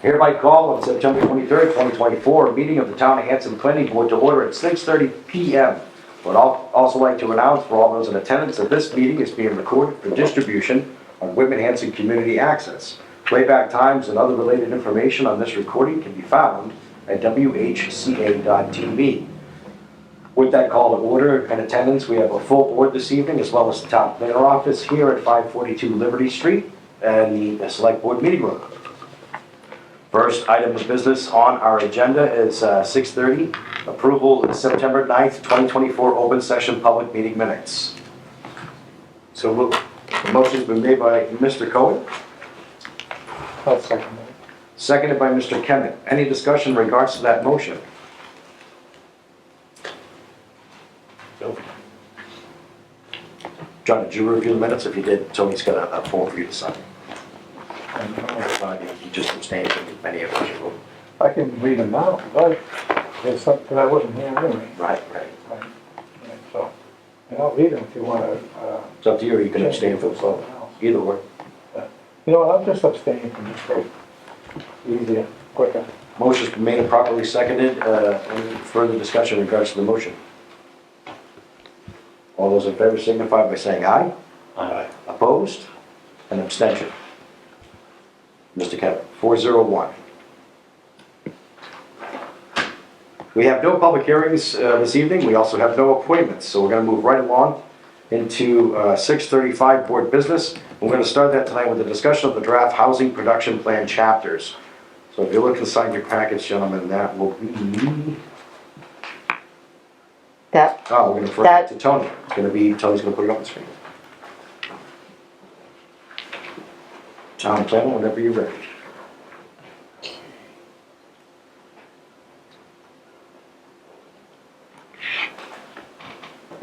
Hereby call on September 23rd, 2024, a meeting of the Town of Hanson Planning Board to order at 6:30 p.m. Would also like to announce for all those in attendance that this meeting is being recorded for distribution on Whitman Hanson Community Access. Playback times and other related information on this recording can be found at whca.tv. With that call to order and attendance, we have a full board this evening, as well as the town planner office here at 542 Liberty Street and the select board meeting room. First item of business on our agenda is 6:30, approval of the September 9th, 2024 open session public meeting minutes. So the motion's been made by Mr. Cohen. I'll second that. Seconded by Mr. Kemet. Any discussion in regards to that motion? No. John, did you review the minutes? If you did, Tony's got a form for you to sign. You just abstained from many of those. I can read them now, but there's something I wasn't here anyway. Right. So, and I'll read them if you want to. It's up to you, or you can abstain from the vote. Either way. You know what, I'll just abstain from this vote. Easier, quicker. Motion's been made and properly seconded. Any further discussion in regards to the motion? All those in favor signify by saying aye. Aye. Opposed? An abstention. Mr. Kevin, 401. We have no public hearings this evening. We also have no appointments. So we're going to move right along into 6:35 board business. We're going to start that tonight with a discussion of the draft housing production plan chapters. So if you look inside your package, gentlemen, that will be... That, Oh, we're going to refer it to Tony. It's going to be, Tony's going to put it up on the screen. Town planner, whenever you're ready.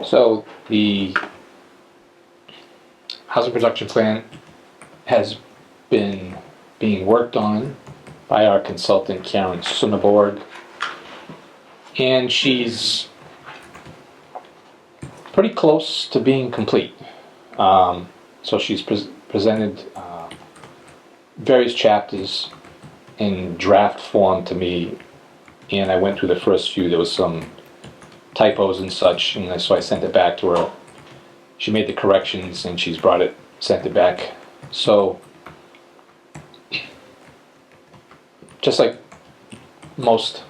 So the housing production plan has been being worked on by our consultant Karen Sunneborg, and she's pretty close to being complete. So she's presented various chapters in draft form to me, and I went through the first few. There was some typos and such, and so I sent it back to her. She made the corrections and she's sent it back. So just like most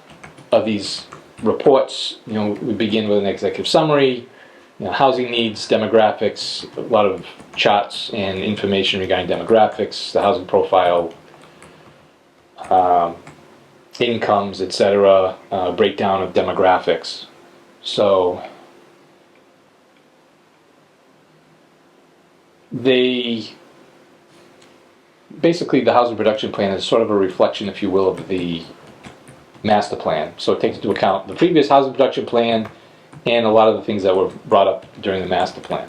of these reports, we begin with an executive summary, housing needs, demographics, a lot of charts and information regarding demographics, the housing profile, incomes, etc., breakdown of demographics. So basically the housing production plan is sort of a reflection, if you will, of the master plan. So it takes into account the previous housing production plan and a lot of the things that were brought up during the master plan.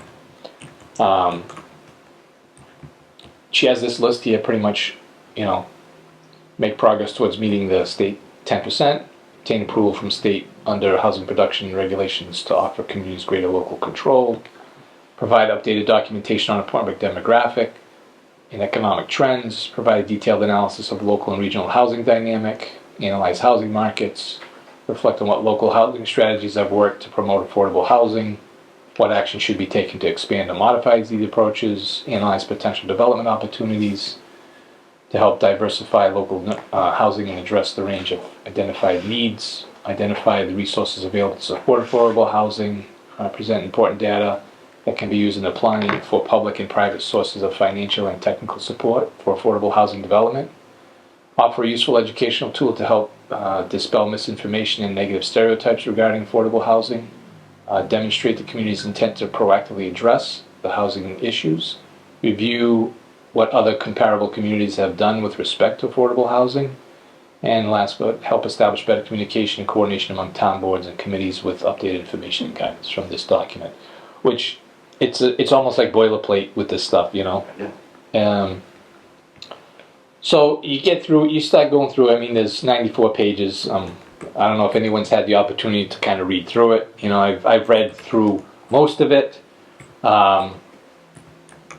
She has this list here, pretty much, make progress towards meeting the state 10%, obtain approval from state under housing production regulations to offer communities greater local control, provide updated documentation on apartment demographic and economic trends, provide a detailed analysis of local and regional housing dynamic, analyze housing markets, reflect on what local housing strategies have worked to promote affordable housing, what action should be taken to expand or modify these approaches, analyze potential development opportunities to help diversify local housing and address the range of identified needs, identify the resources available to support affordable housing, present important data that can be used in applying for public and private sources of financial and technical support for affordable housing development, offer a useful educational tool to help dispel misinformation and negative stereotypes regarding affordable housing, demonstrate the community's intent to proactively address the housing issues, review what other comparable communities have done with respect to affordable housing, and last but help establish better communication and coordination among town boards and committees with updated information and guidance from this document. Which it's almost like boilerplate with this stuff, Yeah. So you start going through. I mean, there's 94 pages. I don't know if anyone's had the opportunity to kind of read through it. I've read through most of it.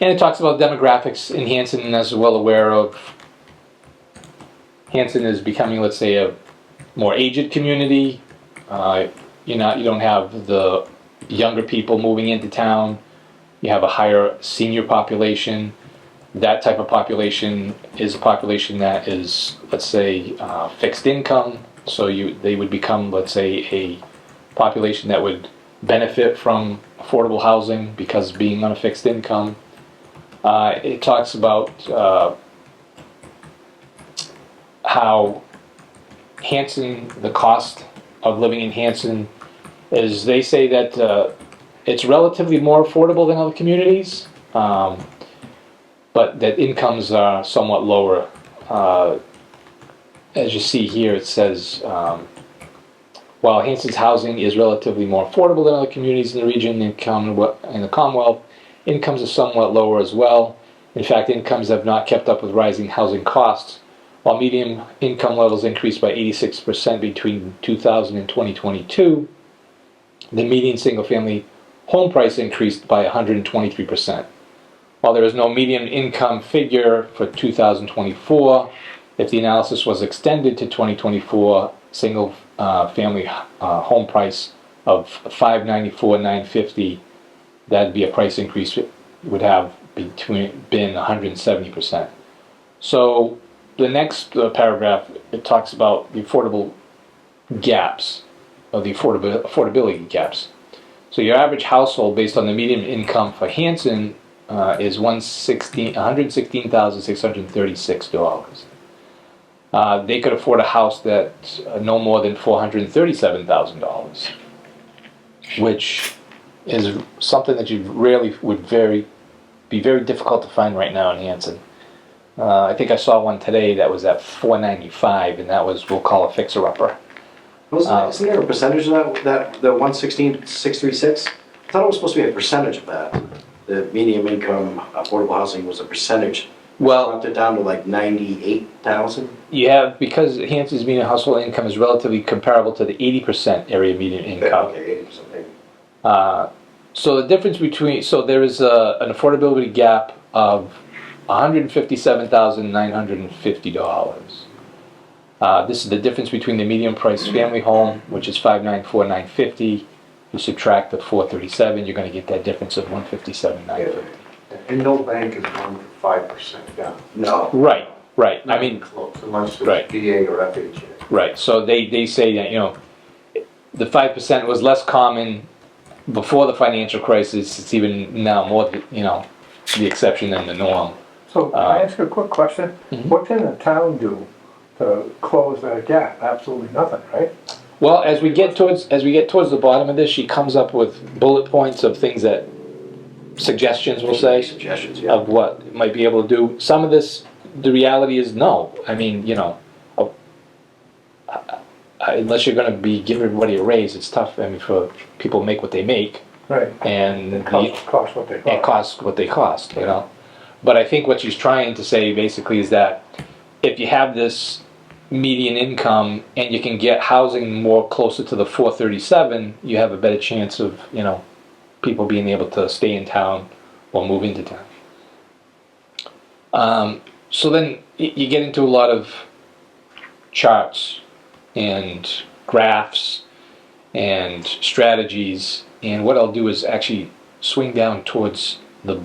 And it talks about demographics in Hanson, and as well aware of Hanson is becoming, let's say, a more aged community. You don't have the younger people moving into town. You have a higher senior population. That type of population is a population that is, let's say, fixed income. So they would become, let's say, a population that would benefit from affordable housing because being on a fixed income. It talks about how Hanson, the cost of living in Hanson, is they say that it's relatively more affordable than other communities, but that incomes are somewhat lower. As you see here, it says, while Hanson's housing is relatively more affordable than other communities in the region and the Commonwealth, incomes are somewhat lower as well. In fact, incomes have not kept up with rising housing costs. While median income levels increased by 86% between 2000 and 2022, the median single-family home price increased by 123%. While there is no median income figure for 2024, if the analysis was extended to 2024, single-family home price of $594,950, that'd be a price increase would have been 170%. So the next paragraph, it talks about the affordable gaps, or the affordability gaps. So your average household, based on the median income for Hanson, is $116,636. They could afford a house that's no more than $437,000, which is something that you rarely would be very difficult to find right now in Hanson. I think I saw one today that was at $495, and that was, we'll call a fixer-upper. Isn't there a percentage of that the 116,636? I thought it was supposed to be a percentage of that. The medium income affordable housing was a percentage. Well, dropped it down to like 98,000. You have, because Hanson's median household income is relatively comparable to the 80% area median income. Okay, 80%. So the difference between, so there is an affordability gap of $157,950. This is the difference between the median price family home, which is $594,950. You subtract the $437, you're going to get that difference of $157,950. And no bank is going to 5% down. No. Right. I Not mean, even close, unless right. it's VA or FHA. right. So they say that, the 5% was less common before the financial crisis. It's even now more, the exception than the norm. So can I ask you a quick question? Mhm. What can the town do to close that gap? Absolutely nothing, right? Well, as we get towards the bottom of this, she comes up with bullet points of things that, suggestions, we'll say, Suggestions, yeah. of what it might be able to do. Some of this, the reality is no. I mean, unless you're going to be giving everybody a raise, it's tough. I mean, for people to make what they make, Right. and It costs what they it costs what they cost, But I think what she's trying to say basically is that if you have this median income and you can get housing more closer to the 437, you have a better chance of, people being able to stay in town or move into town. So then you get into a lot of charts and graphs and strategies, and what I'll do is actually swing down towards the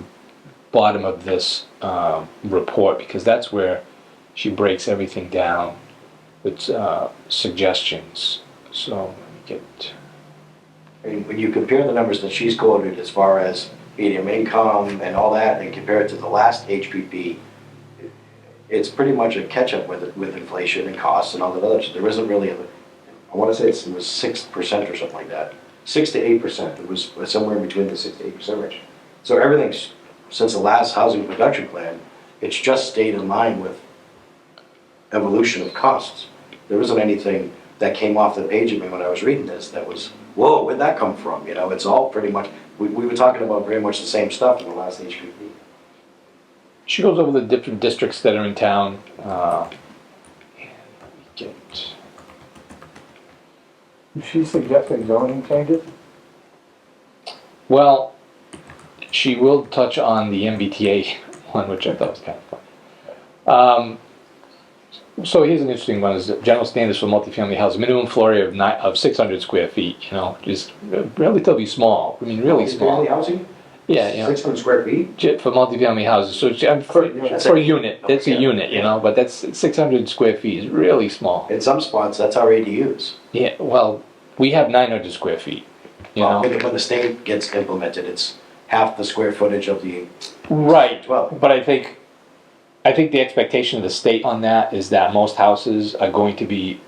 bottom of this report, because that's where she breaks everything down with suggestions. So let me get... And when you compare the numbers that she's quoted as far as medium income and all that, and compare it to the last HPP, it's pretty much a catch-up with inflation and costs and all that other. There isn't really I want to say it was 6% or something like that. 6 to 8%. It was somewhere in between the 6 to 8% range. So everything's, since the last housing production plan, it's just stayed in line with evolution of costs. There isn't anything that came off the page of me when I was reading this that was, whoa, where'd that come from? It's all pretty much, we were talking about pretty much the same stuff in the last HPP. She goes over the different districts that are in town. And let me get... Is she suggesting zoning changes? Well, she will touch on the MBTA one, which I thought was kind of fun. So here's an interesting one, is that general standards for multifamily housing, minimum floor area of 600 square feet, you know, just relatively small, I mean, really small. Multifamily housing? Yeah, you know, 600 square feet? for multifamily houses, so for a unit, that's a Okay. unit, you know, but that's 600 square feet, is really small. In some spots, that's our ADUs. Yeah, well, we have 900 square feet, you know. When the state gets implemented, it's half the square footage of the, Right, Well- but I think the expectation of the state on that is that most houses are going to be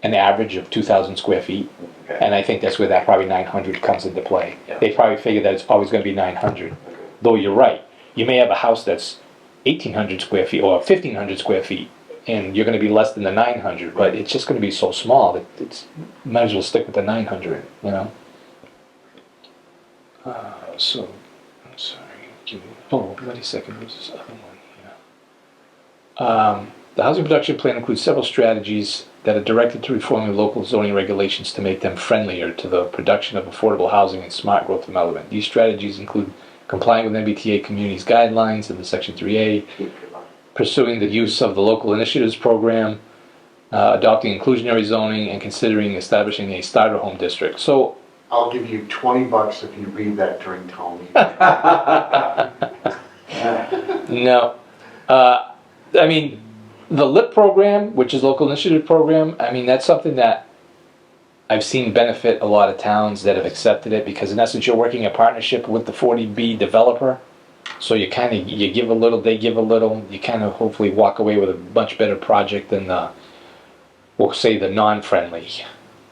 an average of 2,000 square feet. Okay. And I think that's where that probably 900 comes into play. Yeah. They probably figure that it's always gonna be 900. Though you're right, you may have a house that's 1,800 square feet or 1,500 square feet, and you're gonna be less than the 900, but it's just gonna be so small that might as well stick with the 900, you know? So, I'm sorry, wait a second, what's this other one here? The housing production plan includes several strategies that are directed to reforming local zoning regulations to make them friendlier to the production of affordable housing and smart growth development. These strategies include complying with MBTA communities guidelines in the Section 3A, pursuing the use of the local initiatives program, adopting inclusionary zoning, and considering establishing a starter home district. So, I'll give you $20 if you read that during town meeting. no. I mean, the LIP program, which is local initiative program, I mean, that's something that I've seen benefit a lot of towns that have accepted it, because in essence, you're working a partnership with the 40B developer. So you kind of, you give a little, they give a little, you kind of hopefully walk away with a much better project than the, we'll say, the non-friendly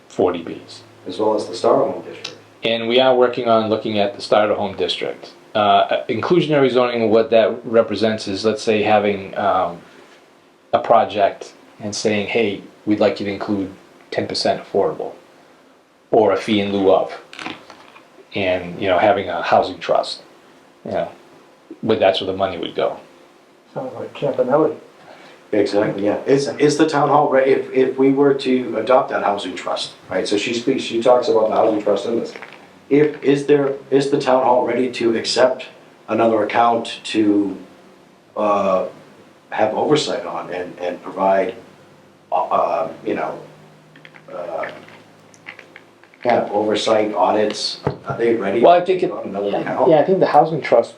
40Bs. as well as the Star Home District. And we are working on looking at the starter home district. Inclusionary zoning, what that represents is, let's say, having a project and saying, hey, we'd like you to include 10% affordable, or a fee in lieu of, and, you know, having a housing trust, you know, but that's where the money would go. Sounds like Campanelli. Exactly, yeah. Is the town hall, right, if we were to adopt that housing trust, right, so she talks about the housing trust in this. Is the town hall ready to accept another account to, have oversight on and provide, you know, have oversight audits? Are they ready? Well, I think to on another account? I think the housing trust.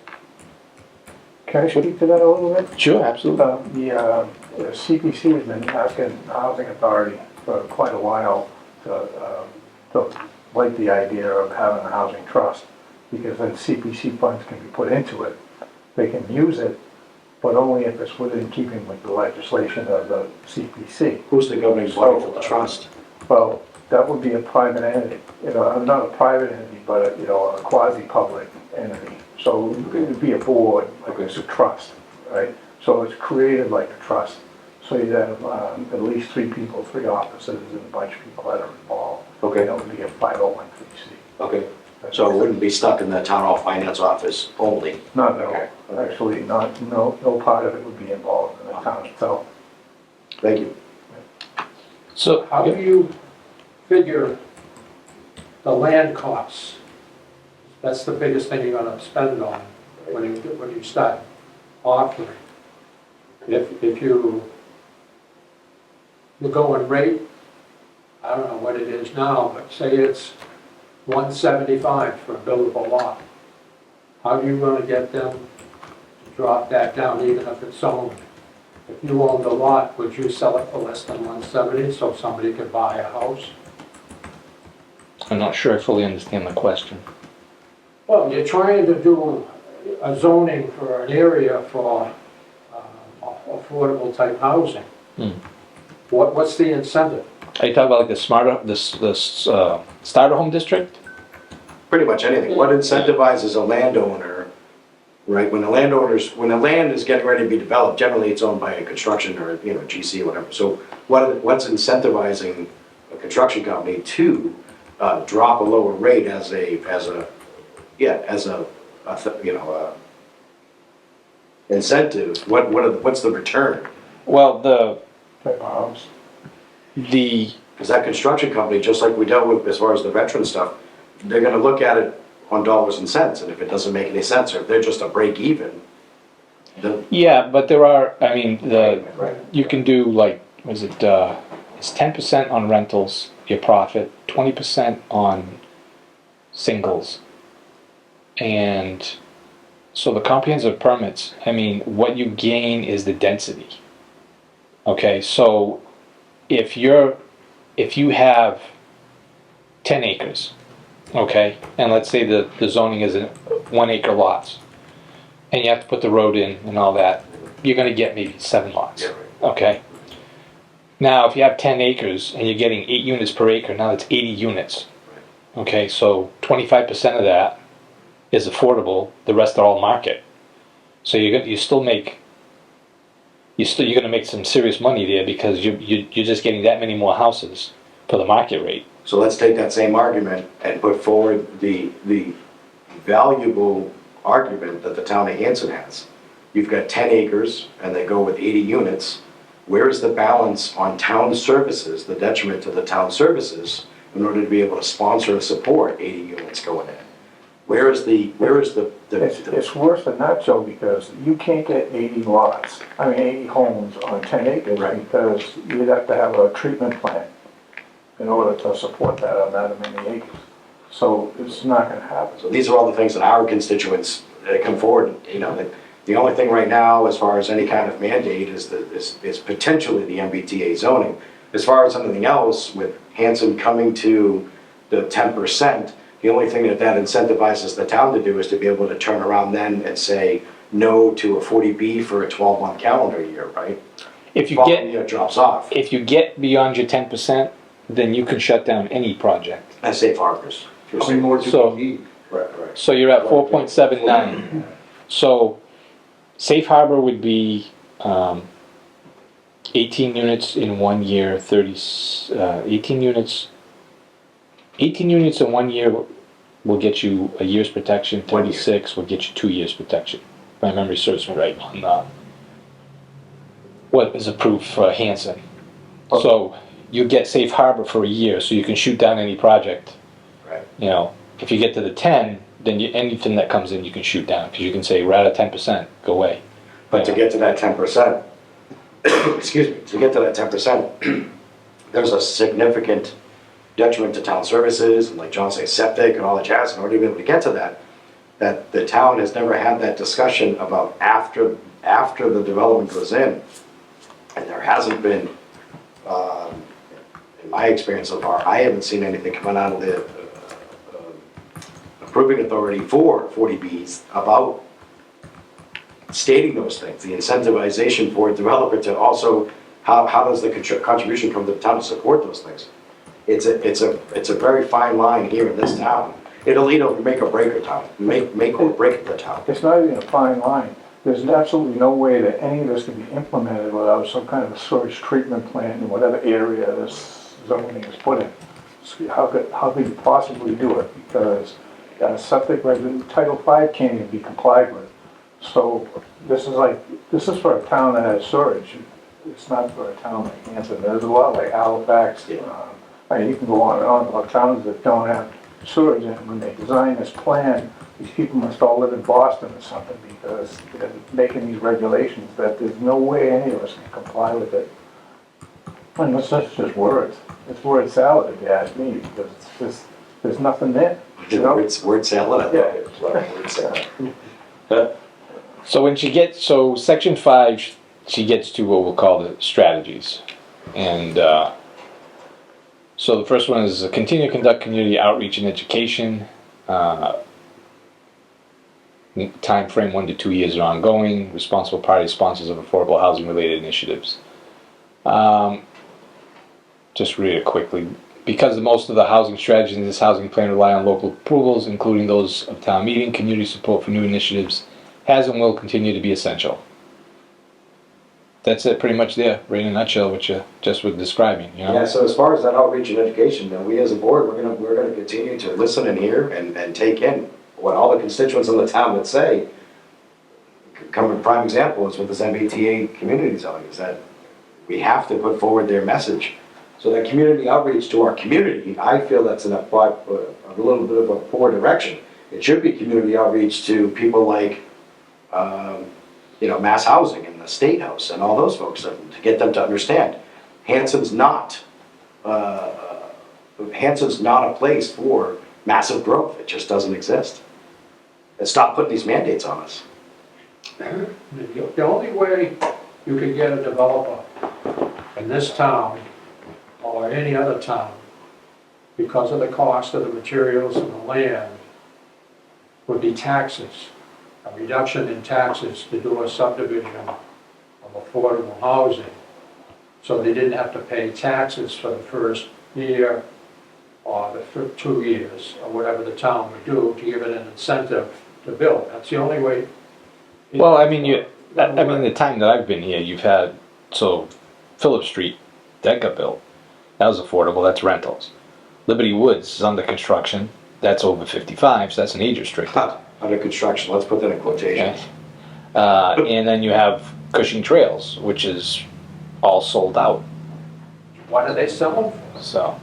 Can I speak to that a little bit? Sure, absolutely. The CPC has been asking the Housing Authority for quite a while to like the idea of having a housing trust, because then CPC funds can be put into it. They can use it, but only if it's within keeping with the legislation of the CPC. Who's the governing body for the trust? Well, that would be a private entity, you know, not a private entity, but a, you know, a quasi-public entity. So it would be a board, like it's a trust, right? So it's created like a trust. So you'd have at least 3 people, 3 officers, and a bunch of people that are involved. Okay. That would be a 501(c)(3). Okay, so it wouldn't be stuck in the town hall finance office only? Not, Okay. no, actually, no part of it would be involved in the town itself. Thank you. So, How do you figure the land costs? That's the biggest thing you're gonna spend on when you start offering. If you're going rate, I don't know what it is now, but say it's 175 for a buildable lot. How are you gonna get them to drop that down, even if it's owned? If you owned the lot, would you sell it for less than 170 so somebody could buy a house? I'm not sure I fully understand the question. Well, you're trying to do a zoning for an area for affordable type housing. Hmm. What's the incentive? Are you talking about like the starter home district? Pretty much anything. What incentivizes a landowner, right? When the land is getting ready to be developed, generally it's owned by a construction or, you know, GC or whatever. So what's incentivizing a construction company to drop a lower rate as a incentive? What's the return? Well, Type of house. Because that construction company, just like we dealt with as far as the veteran stuff, they're gonna look at it on dollars and cents, and if it doesn't make any sense, or if they're just a break even, Yeah, but there are, I mean, Right. you can do like, was it, it's 10% on rentals, your profit, 20% on singles. And so the comprehensive permits, I mean, what you gain is the density. Okay, so if you have 10 acres, okay, and let's say the zoning is in 1 acre lots, and you have to put the road in and all that, you're gonna get maybe 7 lots, Yeah, right. okay? Now, if you have 10 acres and you're getting 8 units per acre, now that's 80 units. Okay, so 25% of that is affordable, the rest are all market. So you're gonna make some serious money there because you're just getting that many more houses for the market rate. So let's take that same argument and put forward the valuable argument that the town of Hanson has. You've got 10 acres and they go with 80 units. Where is the balance on town services, the detriment to the town services, in order to be able to sponsor and support 80 units going in? Where is the It's worse than that, Joe, because you can't get 80 lots, 80 homes on 10 acres, Right. because you'd have to have a treatment plant in order to support that on that many acres. So it's not gonna happen. So these are all the things that our constituents come forward, the only thing right now, as far as any kind of mandate, is potentially the MBTA zoning. As far as anything else, with Hanson coming to the 10%, the only thing that incentivizes the town to do is to be able to turn around then and say no to a 40B for a 12-month calendar year, right? If you Following year drops off. if you get beyond your 10%, then you can shut down any project. As safe harbors. How many more do So- we need? Right. So you're at 4.79. So safe harbor would be 18 units in 1 year, 18 units. 18 units in 1 year will get you a year's protection. 36 will get you 2 years protection. If my memory serves me right on what is approved for Hanson. So you get safe harbor for a year, so you can shoot down any project. Right. If you get to the 10, then anything that comes in you can shoot down, because you can say, we're at a 10%, go away. But to get to that 10%, excuse me, to get to that 10%, there's a significant detriment to town services, and like John said, septic and all the jazz, in order to be able to get to that the town has never had that discussion about after the development goes in. And there hasn't been, in my experience so far, I haven't seen anything coming out of the approving authority for 40Bs about stating those things, the incentivization for a developer to also, how does the contribution come to the town to support those things? It's a very fine line here in this town. It'll either make or break a town, make or break the town. It's not even a fine line. There's absolutely no way that any of this can be implemented without some kind of a sewage treatment plant in whatever area this zoning is put in. So how could you possibly do it? Because septic Title V can't even be complied with. So this is for a town that has sewage. It's not for a town like Hanson. There's a lot like Halifax. You can go on and on about towns that don't have sewage. And when they design this plan, these people must all live in Boston or something, because they're making these regulations that there's no way any of us can comply with it. And it's just words. It's word salad, if you ask me, because it's just, there's nothing there. Word salad, I thought Yeah. it was word salad. So when so section 5, she gets to what we'll call the strategies. And so the first one is continue to conduct community outreach and education. Time frame 1 to 2 years are ongoing. Responsible party sponsors of affordable housing related initiatives. Just read it quickly. Because most of the housing strategies in this housing plan rely on local approvals, including those of town meeting, community support for new initiatives has and will continue to be essential. That's it, pretty much there, right in a nutshell, what you just were describing. Yeah, so as far as that outreach and education, then we as a board, we're gonna continue to listen and hear and take in what all the constituents in the town would say. A prime example is with this MBTA community zoning, is that we have to put forward their message. So that community outreach to our community, I feel that's a little bit of a poor direction. It should be community outreach to people like Mass Housing and the State House and all those folks, to get them to understand. Hanson's not, Hanson's not a place for massive growth. It just doesn't exist. And stop putting these mandates on us. The only way you could get a developer in this town or any other town, because of the cost of the materials and the land, would be taxes. A reduction in taxes to do a subdivision of affordable housing. So they didn't have to pay taxes for the first year or the 2 years, or whatever the town would do to give it an incentive to build. That's the only way. Well, I mean, the time that I've been here, you've had, so Phillip Street, that got built. That was affordable, that's rentals. Liberty Woods is under construction, that's over 55, so that's an age restricted. Under construction, let's put that in quotations. Okay. And then you have Cushing Trails, which is all sold out. What are they selling for? So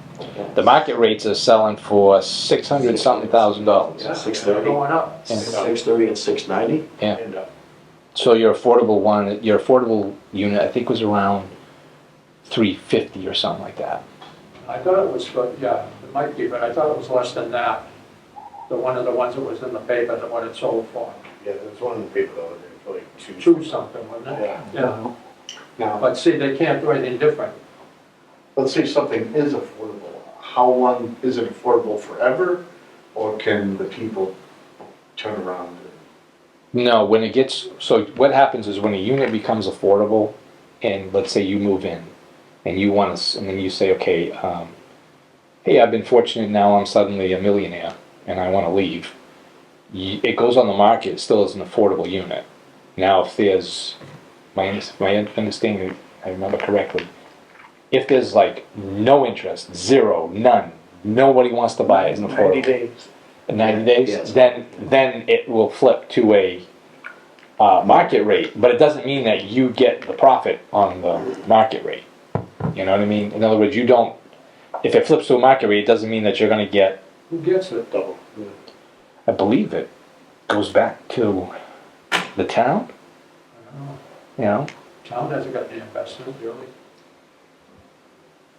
the market rates are selling for $600-something thousand. Yeah, 630. they're going up. Yeah. 630 and 690? Yeah. So your affordable unit, I think, was around 350 or something like that. I thought it was, yeah, it might be, but I thought it was less than that. One of the ones that was in the paper, that what it sold for. Yeah, there's one in the paper though, for like two. 2 something, wasn't it? Yeah. Yeah. Now, But see, they can't do anything different. let's say something is affordable. How long, is it affordable forever? Or can the people turn around? No, when it gets, so what happens is when a unit becomes affordable, and let's say you move in, and you want to, and then you say, okay, hey, I've been fortunate, now I'm suddenly a millionaire, and I want to leave. It goes on the market, it still is an affordable unit. Now, if there's, my understanding, I remember correctly, if there's like no interest, zero, none, nobody wants to buy it as an affordable. 90 days. 90 days, Yes. then it will flip to a market rate, but it doesn't mean that you get the profit on the market rate. You know what I mean? In other words, you don't, if it flips to a market rate, it doesn't mean that you're going to get, Who gets it? Double. I believe it goes back to the town, I don't know. you know? Town hasn't got the investment, really.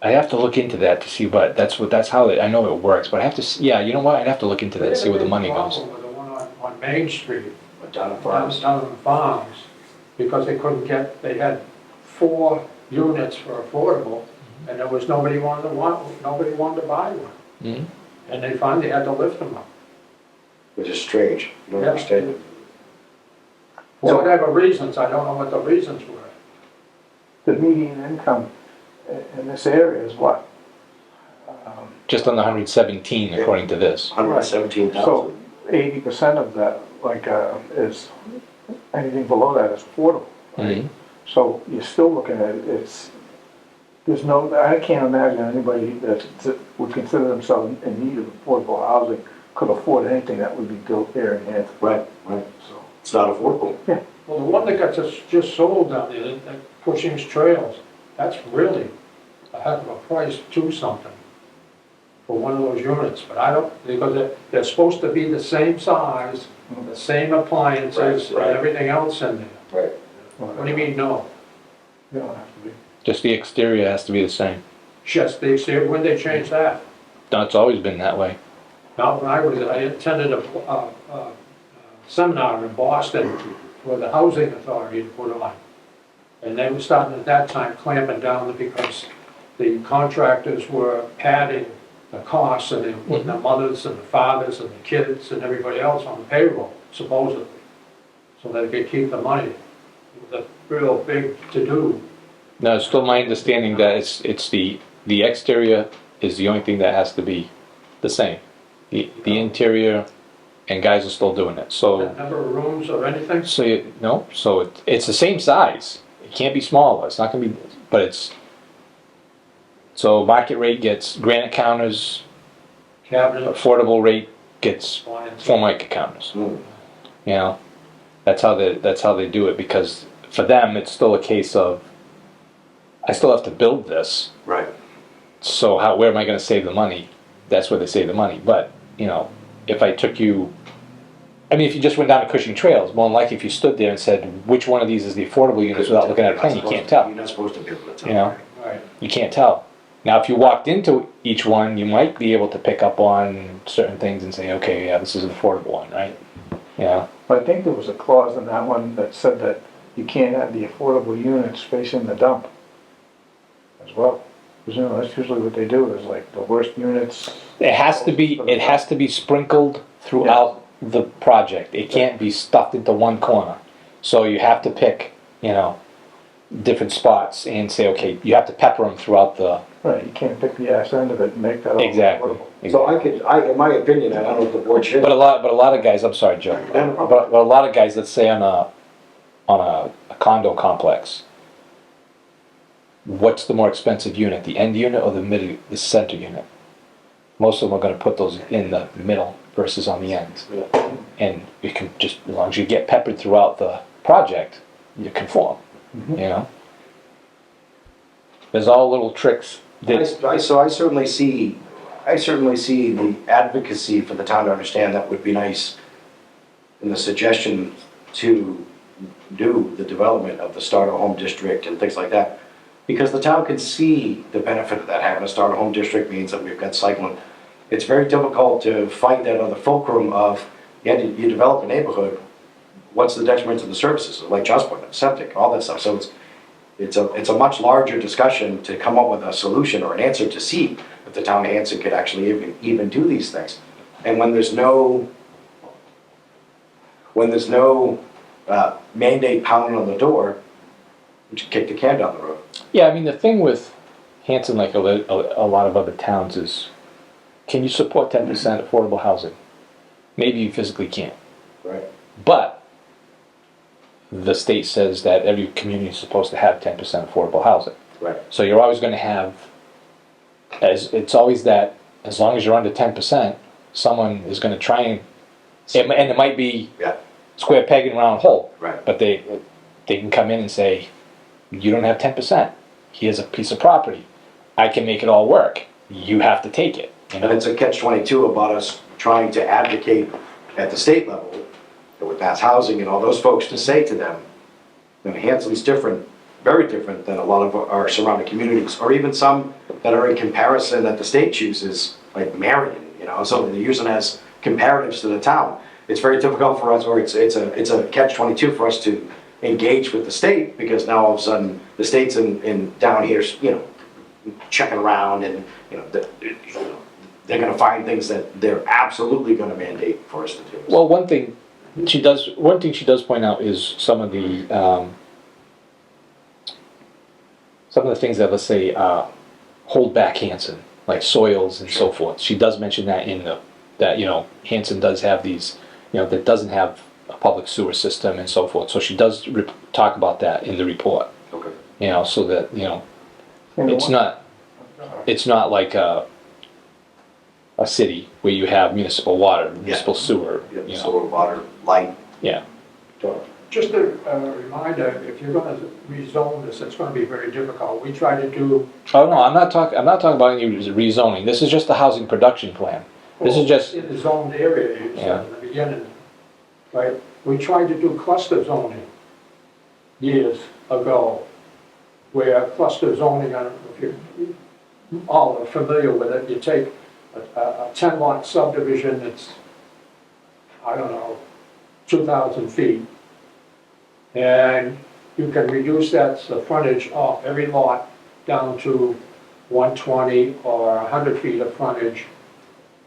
I have to look into that to see, but that's how I know it works, but I have to, yeah, you know what, I'd have to look into that and see where the money goes. They had a big problem with the one on Main Street, Down at Farms. down in the farms, because they couldn't get, they had 4 units for affordable, and there was nobody wanted to buy one. Mhm. And they finally had to lift them up. Which is strange. I don't Yeah. understand it. For whatever reasons, I don't know what the reasons were. The median income in this area is what? Just on the 117 according to this. 117,000. So 80% of that, is, anything below that is affordable. Mhm. So you're still looking at, there's no, I can't imagine anybody that would consider themselves in need of affordable housing could afford anything that would be built here in Hanson. Right. So, It's not affordable. Well, the one that got just sold down there, that Cushing's Trails, that's really a heck of a price, 2 something for one of those units, but I don't, because they're supposed to be the same size, the same appliances, and Right. everything else in there. Right. What do you mean, no? you don't have to be. Just the exterior has to be the same. Just the exterior, when they changed that? No, it's always been that way. Now, when I attended a seminar in Boston for the Housing Authority to put on. And they were starting at that time clamping down because the contractors were padding the costs, and they were putting the mothers and the fathers and the kids and everybody else on the payroll, supposedly, so they could keep the money. It was a real big to-do. No, it's still my understanding that it's the exterior is the only thing that has to be the same. The interior, and guys are still doing it. So Number of rooms or anything? so it's the same size. It can't be smaller. It's not gonna be, but it's, so market rate gets granite counters, Cabinets, affordable rate gets appliances. Formica counters. Mm. You know, that's how they do it, because for them it's still a case of, I still have to build this. Right. So where am I going to save the money? That's where they save the money. But, you know, if I took you I mean, if you just went down to Cushing Trails, more than likely if you stood there and said, which one of these is the affordable units without looking at a plan, you can't tell. You're not supposed to be able to tell. You know? Right. You can't tell. Now, if you walked into each one, you might be able to pick up on certain things and say, okay, yeah, this is an affordable one, right? Yeah. But I think there was a clause in that one that said that you can't have the affordable units facing the dump as well. Because, you know, that's usually what they do, is like the worst units. It has to be sprinkled throughout the project. It can't be stuffed into one corner. So you have to pick, you know, different spots and say, okay, you have to pepper them throughout the. Right, you can't pick the ass end of it and make that all Exactly. affordable. So in my opinion, I don't know if the board should. But a lot of guys, I'm sorry, Joe. But a lot of guys, let's say on a condo complex, what's the more expensive unit, the end unit or the center unit? Most of them are going to put those in the middle versus on the ends. Yeah. And you can just, as long as you get peppered throughout the project, you conform. You know, there's all little tricks. So I certainly see the advocacy for the town to understand that would be nice in the suggestion to do the development of the starter home district and things like that. Because the town can see the benefit of that. Having a starter home district means that we've got cycling. It's very difficult to fight that other fulcrum of, you develop a neighborhood, what's the detriment to the services, like just point, septic, all that stuff. So it's a much larger discussion to come up with a solution or an answer to see if the town of Hanson could actually even do these things. And when there's no mandate pounding on the door, we should kick the can down the road. Yeah, I mean, the thing with Hanson, like a lot of other towns, is can you support 10% affordable housing? Maybe you physically can't. Right. But the state says that every community is supposed to have 10% affordable housing. Right. So you're always going to have, it's always that as long as you're under 10%, someone is going to try and it might be Yeah. square peg and round hole. Right. But they can come in and say, you don't have 10%. Here's a piece of property. I can make it all work. You have to take it. You know? And it's a catch-22 about us trying to advocate at the state level with mass housing and all those folks to say to them, you know, Hanson's different, very different than a lot of our surrounding communities, or even some that are in comparison that the state chooses, like Marion, you know, so they're using as comparatives to the town. It's very difficult for us, or it's a catch-22 for us to engage with the state, because now all of a sudden the state's in down here, you know, checking around, and you know, they're going to find things that they're absolutely going to mandate for us to do. Well, one thing she does point out is some of the things that, let's say, hold back Hanson, like soils and so forth. She does mention that that you know, Hanson does have these, you know, that doesn't have a public sewer system and so forth. So she does talk about that in the report. Okay. You know, so that, you know, And it's not like a city where you have municipal water, municipal sewer. Yeah, You know, solar, water, light. yeah. Just a reminder, if you're gonna rezone this, it's gonna be very difficult. We try to do. Oh no, I'm not talking about any rezoning. This is just the housing production plan. This is just, In the zoned area, you Yeah. said in the beginning, right? We tried to do cluster zoning years ago, where cluster zoning, I don't know if you all are familiar with it, you take a 10-lot subdivision that's, I don't know, 2,000 feet, and you can reduce the frontage off every lot down to 120 or 100 feet of frontage,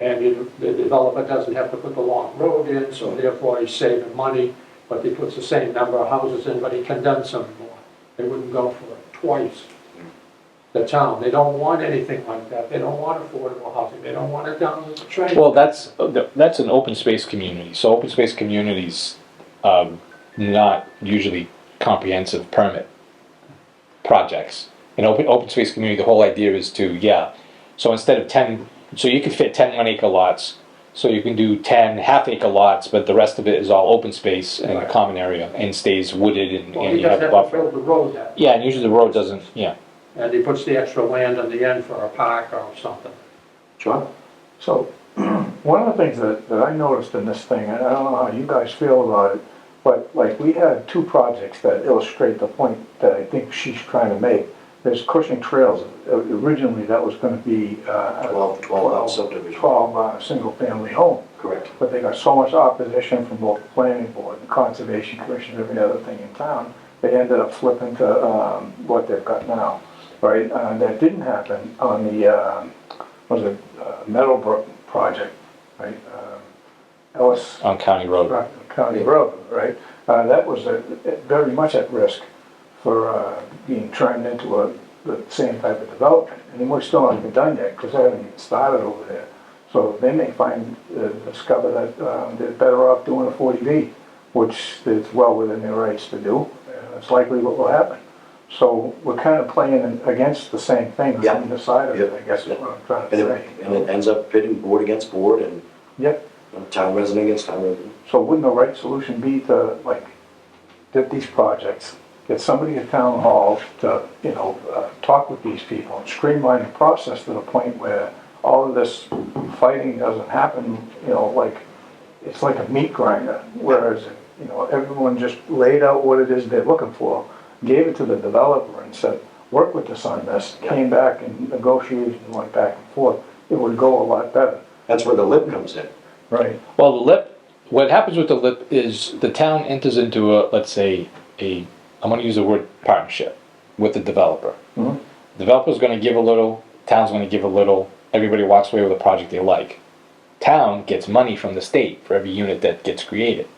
and the developer doesn't have to put the long road in, so therefore he's saving money, but he puts the same number of houses in, but he condenses them more. They wouldn't go for it twice. The town, they don't want anything like that. They don't want affordable housing. They don't want it down the train. well, that's an open space community. So open space communities, not usually comprehensive permit projects. In open space community, the whole idea is to, so instead of 10, so you can fit 10 1-acre lots, so you can do 10 half-acre lots, but the rest of it is all open space and a Right. common area, and stays wooded, Well, and he you have doesn't a have to buffer. build the road that, Yeah, and usually the road doesn't, and he puts the extra land on the end for a park or something. John? So, One of the things that I noticed in this thing, and I don't know how you guys feel about it, but like we had two projects that illustrate the point that I think she's trying to make. There's Cushing Trails. Originally, that was gonna be, 12 subdivision. 12 single-family home. Correct. But they got so much opposition from both the planning board, the conservation commission, every other thing in town, they ended up flipping to, what they've got now, right? That didn't happen on the, Meadowbrook project, right? Ellis. On County Road. County Road, right? That was very much at risk for being turned into the same type of development. And we're still not even done yet, because they haven't even started over there. So they may discover that they're better off doing a 40B, which is well within their rights to do, and it's likely what will happen. So we're kind of playing against the same thing Yeah. on either side of it, I guess is what I'm trying to say. And it ends up pitting board against board and Yep. town resident against town resident. So wouldn't the right solution be to, like, get these projects, get somebody at town hall to, talk with these people, and streamline the process to the point where all of this fighting doesn't happen, like, it's like a meat grinder, whereas, everyone just laid out what it is they're looking for, gave it to the developer and said, work with us on this, came back and negotiated and went back and forth, it would go a lot better. That's where the lip comes in. Right. Well, the lip, what happens with the lip is the town enters into let's say, I'm gonna use the word partnership with the developer. Mhm. Developer's gonna give a little, town's gonna give a little, everybody walks away with a project they like. Town gets money from the state for every unit that gets created,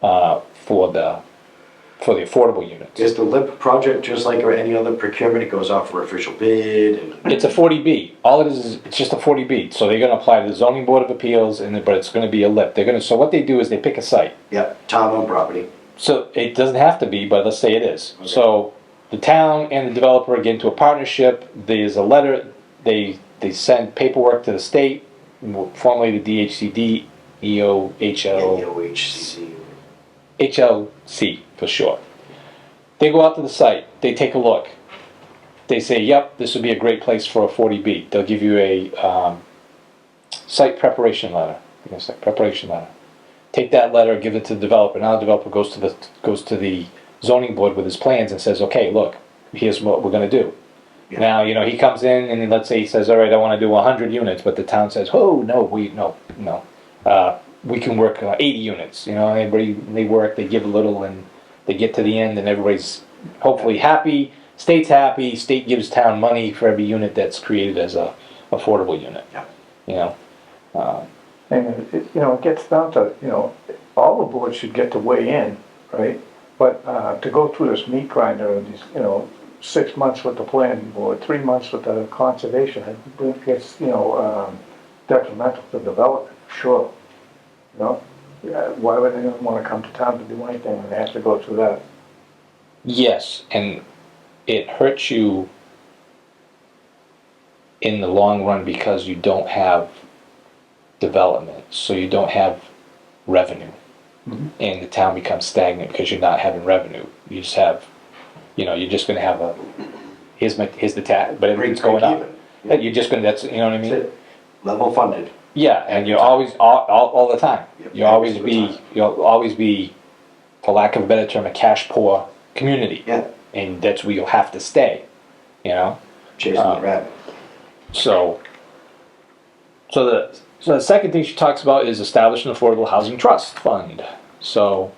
for the affordable units. Is the lip project just like any other procurement? It goes out for official bid and It's a 40B. All it is it's just a 40B. So they're gonna apply to the zoning board of appeals, but it's gonna be a lip. So what they do is they pick a site. yeah, town-owned property. So it doesn't have to be, but let's say it is. Okay. So the town and the developer get into a partnership. There's a letter. They send paperwork to the state, formerly the DHCD, EOHCC. HLC for short. They go out to the site. They take a look. They say, "Yep, this would be a great place for a 40B." They'll give you a site preparation letter. Preparation letter. Take that letter, give it to the developer. Now the developer goes to the zoning board with his plans and says, "Okay, look, here's what we're going to do." Yeah. Now, he comes in and then let's say he says, "All right, I want to do 100 units," but the town says, "Oh, no, we can work 80 units." Everybody, they work, they give a little, and they get to the end, and everybody's hopefully happy. State's happy. State gives town money for every unit that's created as a affordable unit. Yeah. And it gets down to, all the boards should get to weigh in, right? But to go through this meat grinder, and these, 6 months with the planning board, 3 months with the conservation, I think it's, detrimental to development, sure. Yeah, why would anyone want to come to town to do anything when they have to go through that? Yes, and it hurts you in the long run because you don't have development, so you don't have revenue. Mhm. And the town becomes stagnant because you're not having revenue. You just have, you're just gonna have here's the tax, but everything's going up. Break even. You're just gonna, what I That's mean? it. Level funded. Yeah, and you're always, all the time. Yep, You'll always every single be, for lack of a better term, a cash poor community. Yeah. And that's where you'll have to stay, Chasing the rabbit. So the second thing she talks about is establish an affordable housing trust fund. So,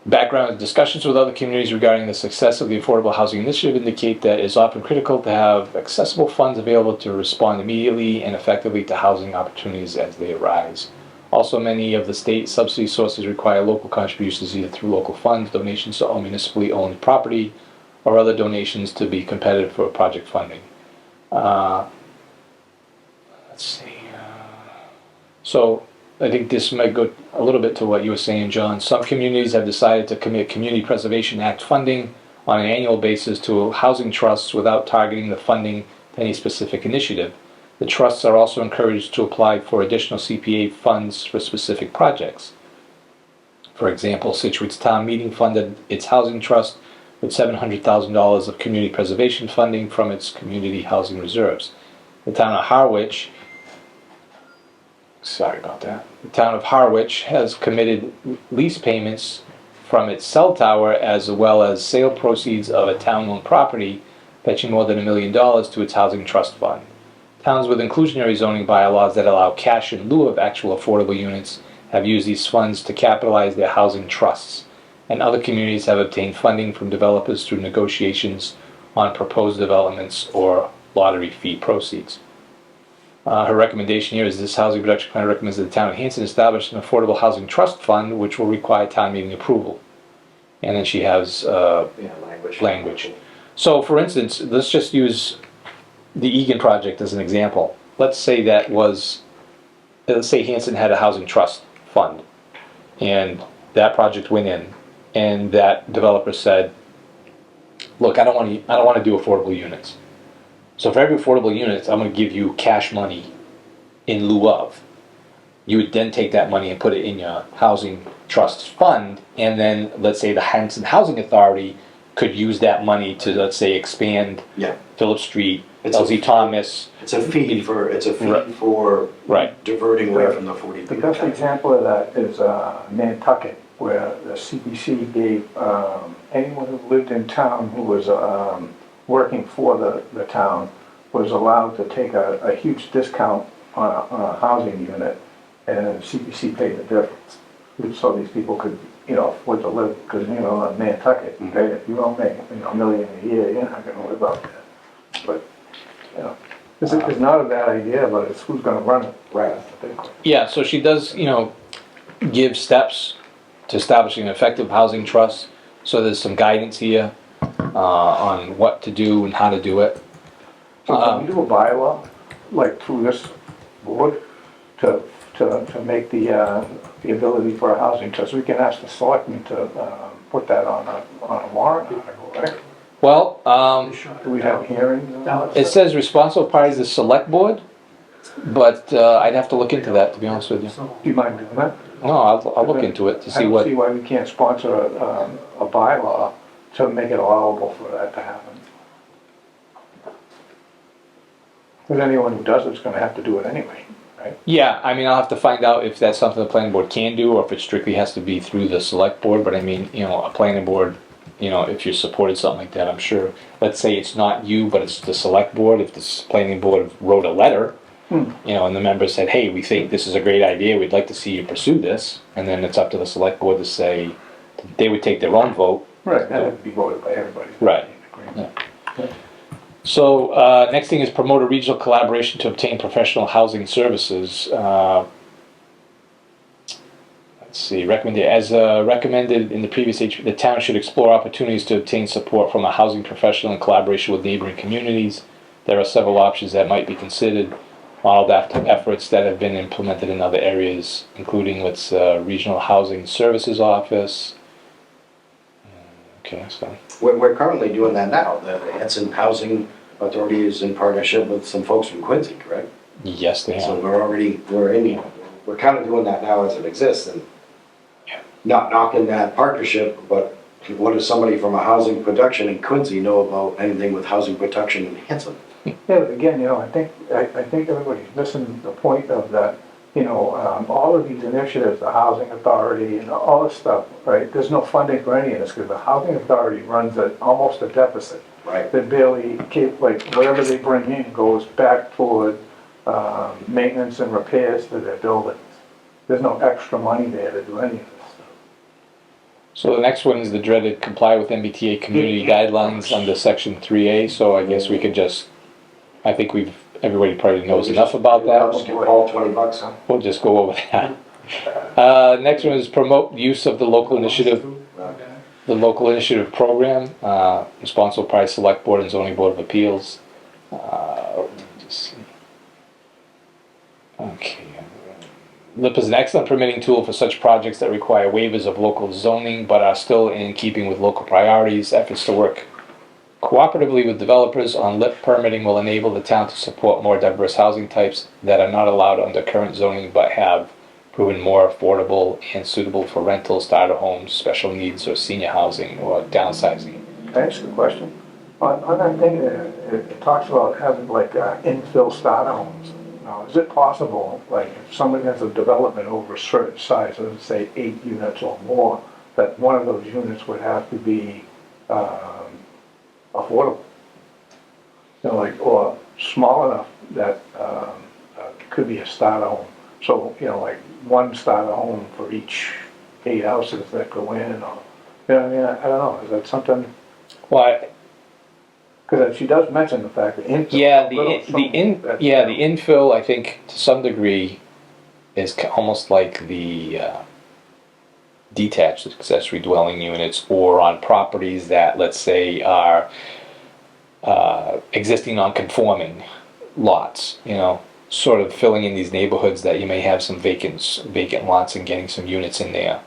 background discussions with other communities regarding the success of the affordable housing initiative indicate that it is often critical to have accessible funds available to respond immediately and effectively to housing opportunities as they arise. Also, many of the state subsidy sources require local contributions either through local funds, donations to municipally owned property, or other donations to be competitive for project funding. Let's see. So I think this might go a little bit to what you were saying, John. Some communities have decided to commit Community Preservation Act funding on an annual basis to housing trusts without targeting the funding to any specific initiative. The trusts are also encouraged to apply for additional CPA funds for specific projects. For example, Situate's town meeting funded its housing trust with $700,000 of community preservation funding from its community housing reserves. The town of Harwich, sorry about that. The town of Harwich has committed lease payments from its cell tower as well as sale proceeds of a town-owned property fetching more than $1 million to its housing trust fund. Towns with inclusionary zoning bylaws that allow cash in lieu of actual affordable units have used these funds to capitalize their housing trusts, and other communities have obtained funding from developers through negotiations on proposed developments or lottery fee proceeds. Her recommendation here is this housing production plan recommends that the town of Hanson establish an affordable housing trust fund, which will require town meeting approval. And then she has language. So, for instance, let's just use the Egan project as an example. Let's say Hanson had a housing trust fund, and that project went in, and that developer said, "Look, I don't want to do affordable units. So for every affordable unit, I'm going to give you cash money in lieu of." You would then take that money and put it in your housing trust fund, and then let's say the Hanson Housing Authority could use that money to, let's say, expand Yeah. Phillip Street, It's LZ Thomas. It's a feed for Right. diverting away from the 40B. The best example of that is Nantucket, where the CPC gave anyone who lived in town who was working for the town was allowed to take a huge discount on a housing unit, and CPC paid the difference. So these people could, afford to live, because, in Nantucket, right, if you don't make, $1 million a year, you're not gonna live out there. But, it's not a bad idea, but it's who's gonna run it. Right. That's the big question. Yeah, so she does, give steps to establishing an effective housing trust. So there's some guidance here on what to do and how to do it. So can we do a bylaw, like through this board, to make the ability for a housing trust? We can ask the selectmen to put that on a warrant article, right? Well, Do we have hearings? it says responsible parties the select board, but I'd have to look into that, to be honest with you. Do you mind doing that? No, I'll look into it to I see don't what. see why we can't sponsor a bylaw to make it allowable for that to happen. Because anyone who does it's gonna have to do it anyway, right? Yeah, I mean, I'll have to find out if that's something the planning board can do, or if it strictly has to be through the select board, but I mean, a planning board, if you supported something like that, I'm sure, let's say it's not you, but it's the select board, if the planning board wrote a letter, and the members said, "Hey, we think this is a great idea, we'd like to see you pursue this," and then it's up to the select board to say, they would take their own vote. Right, that would be voted by everybody. Right. So, next thing is promote a regional collaboration to obtain professional housing services. Let's see, recommended in the previous the town should explore opportunities to obtain support from a housing professional in collaboration with neighboring communities. There are several options that might be considered, modeled after efforts that have been implemented in other areas, including what's Regional Housing Services Office. Okay, so. We're currently doing that now. The Hanson Housing Authority is in partnership with some folks from Quincy, correct? Yes, they So have. we're kind of doing that now as it exists, and not knocking that partnership, but what does somebody from a housing production in Quincy know about anything with housing production in Hanson? Yeah, but again, I think everybody's missing the point of that, all of these initiatives, the housing authority and all this stuff, right? There's no funding for any of this, because the housing authority runs at almost a deficit. Right. They barely keep, whatever they bring in goes back toward maintenance and repairs to their buildings. There's no extra money there to do any of this stuff. So the next one is the dreaded comply with MBTA community guidelines under section 3A, so I guess we could just, I think everybody probably knows enough about Let's that. give Paul $20, huh? We'll just go over that. Next one is promote use of the local initiative program, responsible by select board and zoning board of appeals. Let me just see. Okay. LIP is an excellent permitting tool for such projects that require waivers of local zoning but are still in keeping with local priorities. Efforts to work cooperatively with developers on LIP permitting will enable the town to support more diverse housing types that are not allowed under current zoning but have proven more affordable and suitable for rental, starter homes, special needs, or senior housing, or downsizing. Can I ask a question? On that thing, it talks about having like infill starter homes. Now, is it possible, like, if somebody has a development over a certain size, let's say 8 units or more, that one of those units would have to be affordable? You know, like, or small enough that could be a starter home. So, you know, like one starter home for each 8 houses that go in, or, you know, I mean, I don't know, is that something? Well, Because she does mention the fact that infill. yeah, the the infill, I think, to some degree, is almost like the detached accessory dwelling units, or on properties that, let's say, are existing non-conforming lots. You know, sort of filling in these neighborhoods that you may have some vacant lots and getting some units in there.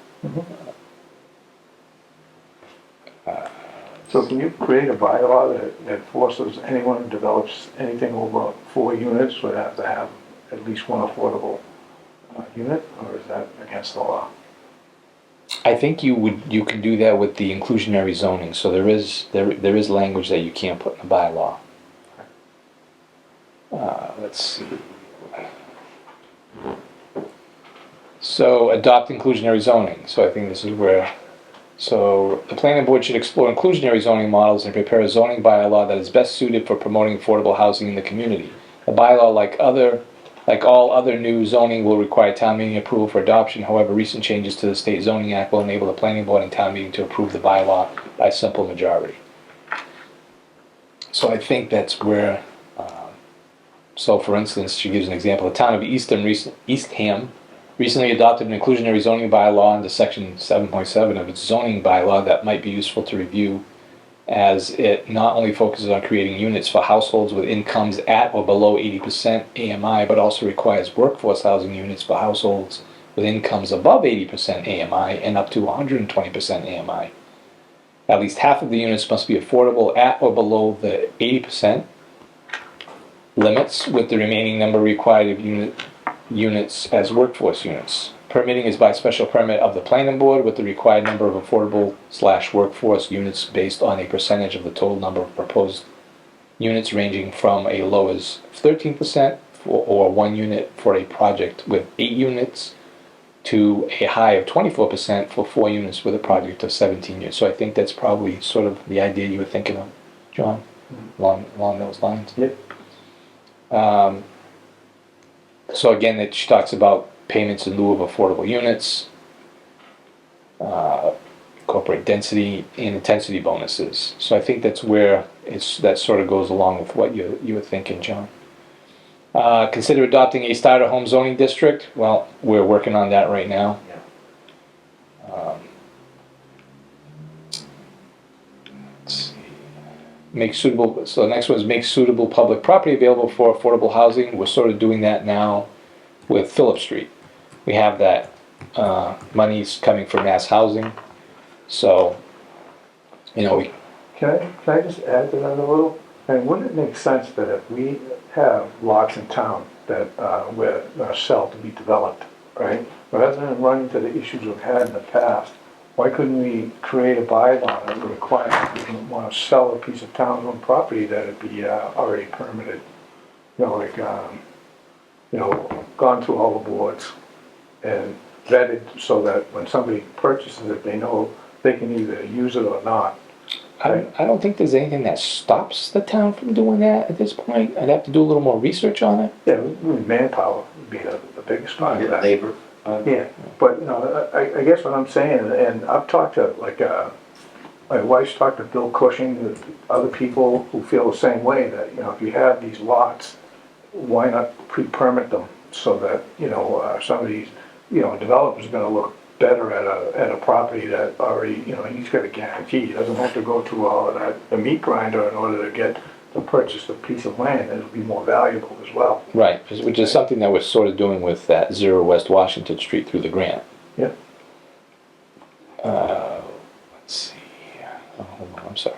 So can you create a bylaw that forces anyone who develops anything over 4 units would have to have at least one affordable unit, or is that against the law? I think you can do that with the inclusionary zoning. So there is language that you can't put in a bylaw. Let's see. So adopt inclusionary zoning. So I think this is where. So the planning board should explore inclusionary zoning models and prepare a zoning bylaw that is best suited for promoting affordable housing in the community. The bylaw, like all other new zoning, will require town meeting approval for adoption. However, recent changes to the state zoning act will enable the planning board and town meeting to approve the bylaw by simple majority. So I think that's where. So for instance, she gives an example. The town of Eastham recently adopted an inclusionary zoning bylaw under section 7.7 of its zoning bylaw that might be useful to review, as it not only focuses on creating units for households with incomes at or below 80% AMI, but also requires workforce housing units for households with incomes above 80% AMI and up to 120% AMI. At least half of the units must be affordable at or below the 80% limits, with the remaining number required of units as workforce units. Permitting is by special permit of the planning board, with the required number of affordable/workforce units based on a percentage of the total number of proposed units, ranging from a low as 13% or 1 unit for a project with 8 units to a high of 24% for 4 units with a project of 17 units. So I think that's probably sort of the idea you were thinking of, John, along those lines. Yep. So again, she talks about payments in lieu of affordable units, incorporate density and intensity bonuses. So I think that's where that sort of goes along with what you were thinking, John. Consider adopting a starter home zoning district. Well, we're working on that right now. Let's see. Make suitable. So the next one is make suitable public property available for affordable housing. We're sort of doing that now with Phillip Street. We have that money's coming from mass housing. So, you know, Can I just add to that a little? And wouldn't it make sense that if we have lots in town that we're going to sell to be developed, right? Rather than run into the issues we've had in the past, why couldn't we create a bylaw that would require if we want to sell a piece of town-owned property that it be already permitted? You know, like, gone through all the boards and vetted so that when somebody purchases it, they know they can either use it or not. I don't think there's anything that stops the town from doing that at this point. I'd have to do a little more research on it. Yeah, manpower would be the biggest part of that. Labor. Yeah, but, I guess what I'm saying, and I've talked to, my wife's talked to Bill Cushing, other people who feel the same way, that, if you have these lots, why not pre-permit them so that, some of these, developers are gonna look better at a property that already, he's got a guarantee. He doesn't have to go through all of that, the meat grinder, in order to purchase a piece of land that'll be more valuable as well. Right, which is something that we're sort of doing with that 0 West Washington Street through the grant. Yeah. Let's see. Oh, hold on, I'm sorry.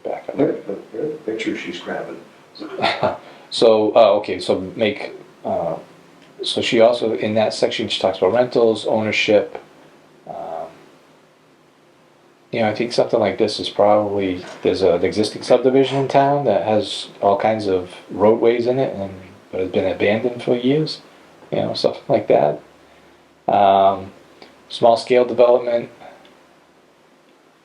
Back up. The picture she's grabbing. So, okay, so so she also, in that section, she talks about rentals, ownership. you know, I think something like this is probably, there's an existing subdivision in town that has all kinds of roadways in it and, but has been abandoned for years, you know, something like that. Small scale development.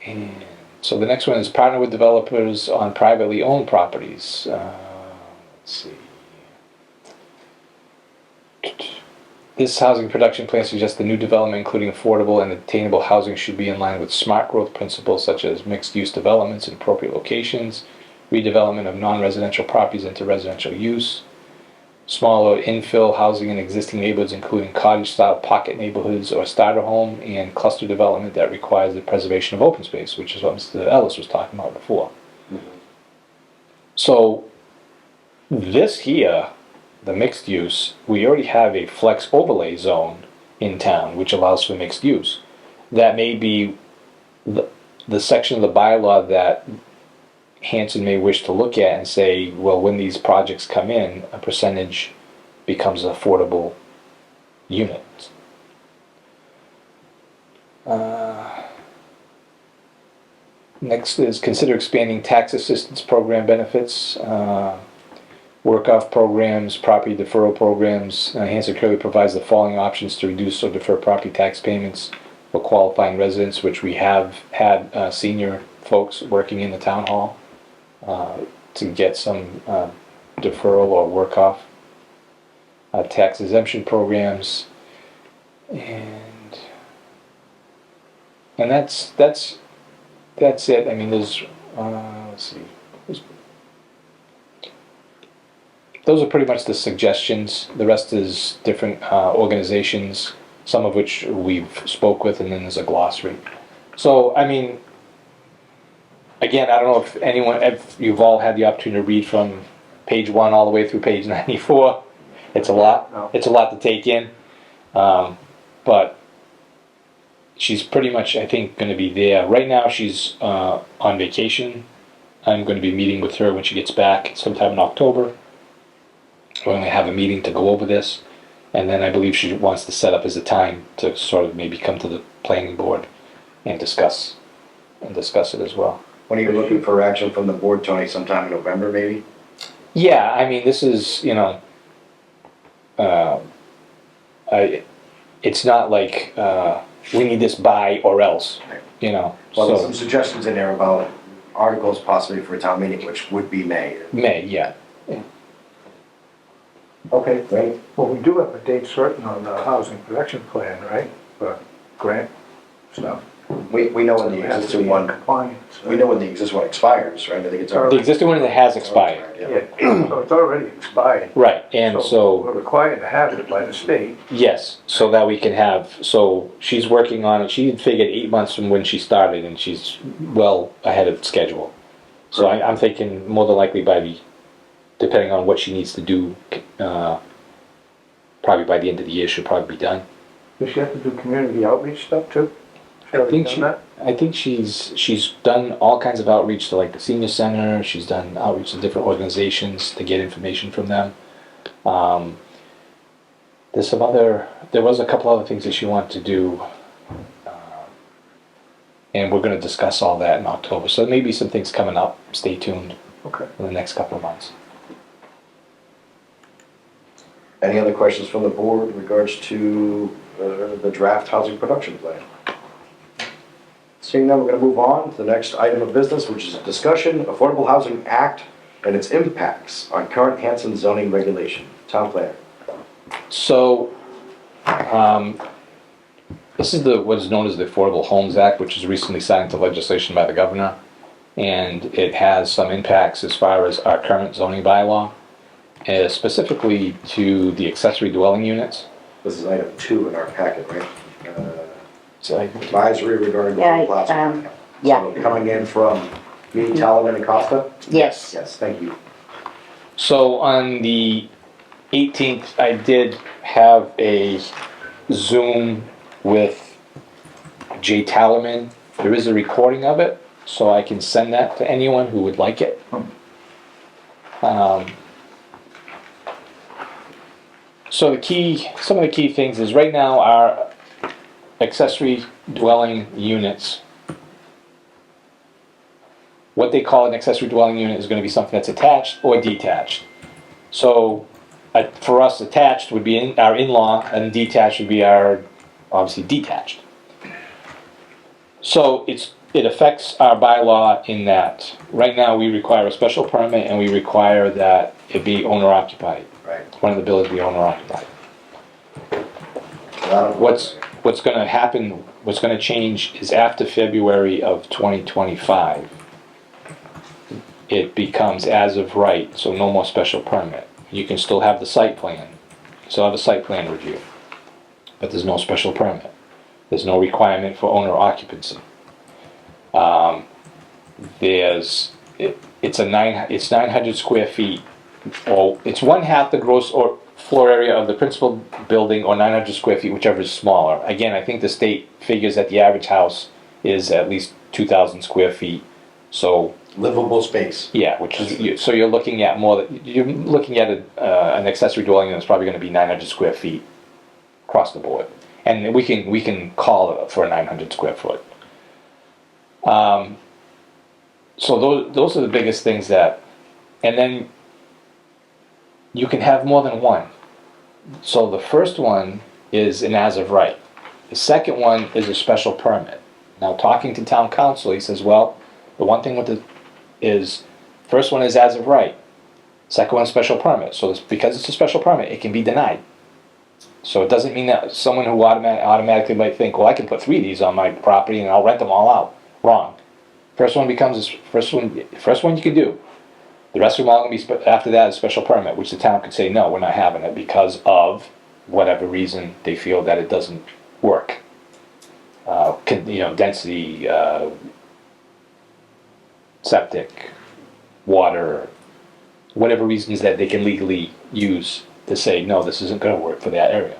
And so the next one is partner with developers on privately owned properties. Let's see. This housing production plan suggests the new development, including affordable and attainable housing, should be in line with smart growth principles such as mixed-use developments in appropriate locations, redevelopment of non-residential properties into residential use, smaller infill housing in existing neighborhoods, including cottage-style pocket neighborhoods or starter home, and cluster development that requires the preservation of open space, which is what Mr. Ellis was talking about before. So this here, the mixed use, we already have a flex overlay zone in town which allows for mixed use. That may be the section of the bylaw that Hanson may wish to look at and say, well, when these projects come in, a percentage becomes an affordable unit. Next is consider expanding tax assistance program benefits. Work-off programs, property deferral programs. Hanson clearly provides the following options to reduce or defer property tax payments for qualifying residents, which we have had senior folks working in the town hall to get some deferral or work-off. Tax exemption programs, and that's it. I mean, there's let's see. Those are pretty much the suggestions. The rest is different organizations, some of which we've spoke with, and then there's a glossary. So, I mean, again, I don't know if you've all had the opportunity to read from page 1 all the way through page 94. It's a lot. No. It's a lot to take in. But she's pretty much, I think, going to be there. Right now, she's on vacation. I'm going to be meeting with her when she gets back sometime in October. We're going to have a meeting to go over this, and then I believe she wants to set up as a time to sort of maybe come to the planning board and discuss it as well. When are you looking for action from the board, Tony? Sometime in November, maybe? Yeah, I mean, this is, you know, it's not like we need this by or else, you know. Well, there's So some suggestions in there about articles possibly for a town meeting, which would be May. May, yeah. Okay, great. Well, we do have a date certain on the housing production plan, right? For grant stuff. We know when the It has to existing be in one, compliance. we know when the existing one expires, right? I think it's The already. existing one that has expired. Yeah, so it's already expired. Right, and We're so, required to have it by the state. yes, so that we can have, so she's working on it, she had figured 8 months from when she started, and she's well ahead of schedule. So I'm thinking more than likely depending on what she needs to do, probably by the end of the year, she'll probably be done. Does she have to do community outreach stuff too? She I already think done that? I think she's done all kinds of outreach to like the senior center. She's done outreach to different organizations to get information from them. There was a couple other things that she wanted to do, and we're going to discuss all that in October. So there may be some things coming up. Stay tuned Okay. in the next couple of months. Any other questions from the board in regards to the draft housing production plan? Seeing none, we're going to move on to the next item of business, which is a discussion, Affordable Housing Act and its impacts on current Hanson zoning regulation. Town planner. So, this is what is known as the Affordable Homes Act, which was recently signed into legislation by the governor, and it has some impacts as far as our current zoning bylaw, specifically to the accessory dwelling units. This is item 2 in our packet, right? So Advisory regarding the Yeah, plaza. yeah. So coming in from me, Talaman, and Costa? Yes. Yes, thank you. So on the 18th, I did have a Zoom with Jay Tallerman. There is a recording of it, so I can send that to anyone who would like it. So some of the key things is right now our accessory dwelling units what they call an accessory dwelling unit is gonna be something that's attached or detached. So, for us, attached would be our in-law, and detached would be our, obviously, detached. So it affects our bylaw in that, right now, we require a special permit and we require that it be owner occupied. Right. One of the buildings be owner occupied. What's gonna happen, what's gonna change is after February of 2025, it becomes as of right, so no more special permit. You can still have the site plan, still have a site plan review, but there's no special permit. There's no requirement for owner occupancy. It's 900 square feet, or it's one half the gross or floor area of the principal building, or 900 square feet, whichever is smaller. Again, I think the state figures that the average house is at least 2,000 square feet, so. Livable space. Yeah, so you're looking at an accessory dwelling that's probably going to be 900 square feet across the board, and we can call it for a 900 square foot. So those are the biggest things and then you can have more than one. So the first one is an as of right. The second one is a special permit. Now, talking to town council, he says, well, the one thing is first one is as of right, second one is special permit. So because it's a special permit, it can be denied. So it doesn't mean that someone who automatically might think, well, I can put 3 of these on my property and I'll rent them all out. Wrong. First one you can do. The rest of them all going to be after that is special permit, which the town could say, no, we're not having it because of whatever reason they feel that it doesn't work. Density, septic, water, whatever reasons that they can legally use to say, no, this isn't going to work for that area.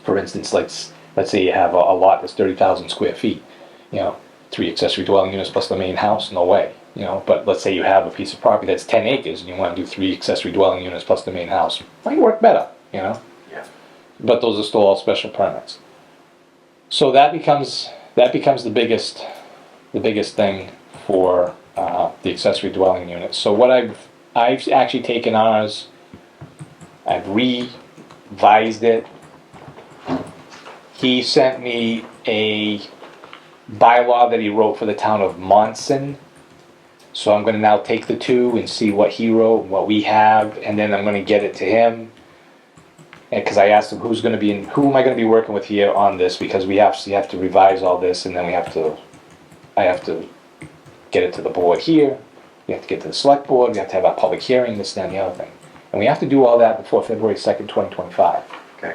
For instance, let's say you have a lot that's 30,000 square feet, 3 accessory dwelling units plus the main house, no way. But let's say you have a piece of property that's 10 acres and you want to do 3 accessory dwelling units plus the main house. Might work better, Yeah. But those are still all special permits. So that becomes the biggest thing for the accessory dwelling unit. So what I've actually taken ours, I've revised it. He sent me a bylaw that he wrote for the town of Hanson. So I'm going to now take the 2 and see what he wrote, what we have, and then I'm going to get it to him. Because I asked him who am I going to be working with here on this, because we have to revise all this, and then I have to get it to the board here. We have to get to the select board. We have to have our public hearing, this, that, and the other thing, and we have to do all that before February 2nd, 2025. Okay.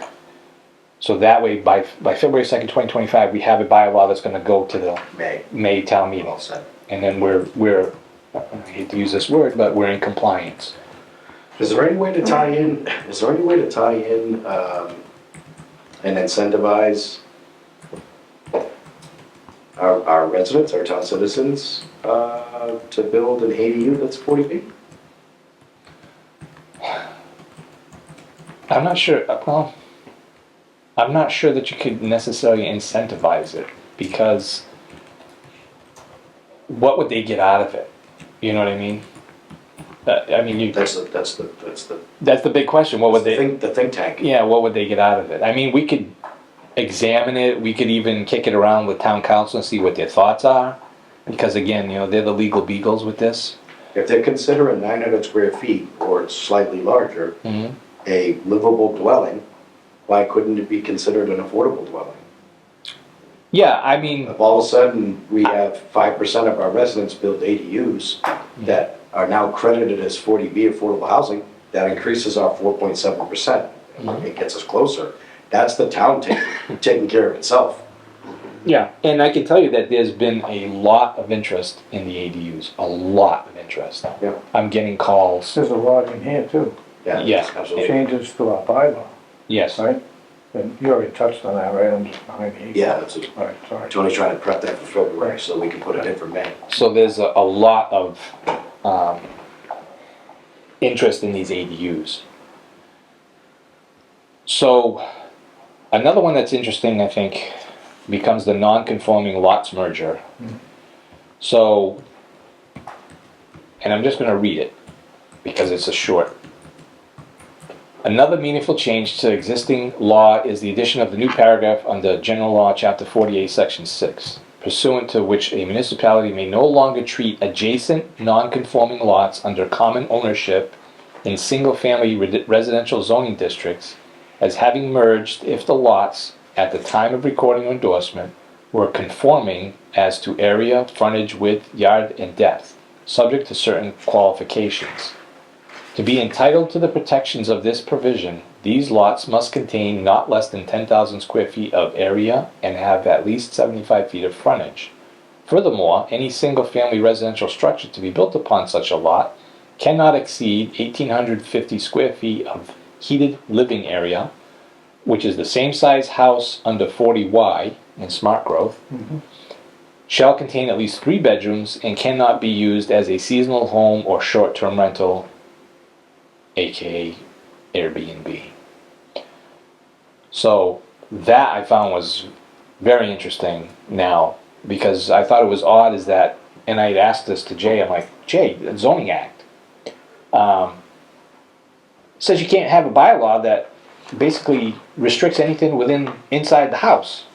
So that way, by February 2nd, 2025, we have a bylaw that's going to go to the May town meeting. Well said. And then we're I hate to use this word, but we're in compliance. Is there any way to tie in, and incentivize our residents, our town citizens, to build an ADU that's 40B? I'm not sure, I'm not sure that you could necessarily incentivize it, because what would they get out of it? You know what I mean? That's That's the big question. What would they? the think tank. Yeah, what would they get out of it? I mean, we could examine it. We could even kick it around with town council and see what their thoughts are, because again, they're the legal beagles with this. If they're considering 900 square feet or slightly larger, Mm-hmm. a livable dwelling, why couldn't it be considered an affordable dwelling? Yeah, I mean, If all of a sudden we have 5% of our residents build ADUs that are now credited as 40B affordable housing, that increases our 4.7%. It gets us closer. That's the town taking care of itself. yeah, and I can tell you that there's been a lot of interest in the ADUs. A lot of interest. Yeah. I'm getting calls. There's a lot in here too, Yeah. Absolutely. changes to our bylaw, Yes. right? And you already touched on that, right? I'm just behind the 8 Yeah, ball. that's it. All right, sorry. Tony's trying to prep that for February so we can put it in for May. So there's a lot of interest in these ADUs. So another one that's interesting, I think, becomes the non-conforming lots merger. So and I'm just going to read it because it's a short. Another meaningful change to existing law is the addition of the new paragraph under General Law, Chapter 48, Section 6, pursuant to which a municipality may no longer treat adjacent non-conforming lots under common ownership in single-family residential zoning districts as having merged if the lots, at the time of recording or endorsement, were conforming as to area, frontage, width, yard, and depth, subject to certain qualifications. To be entitled to the protections of this provision, these lots must contain not less than 10,000 square feet of area and have at least 75 feet of frontage. Furthermore, any single-family residential structure to be built upon such a lot cannot exceed 1,850 square feet of heated living area, which is the same size house under 40Y in smart growth, shall contain at least 3 bedrooms and cannot be used as a seasonal home or short-term rental, aka Airbnb. So that I found was very interesting now, because I thought it was odd is that, and I had asked this to Jay, I'm like, Jay, the zoning act says you can't have a bylaw that basically restricts anything inside the house.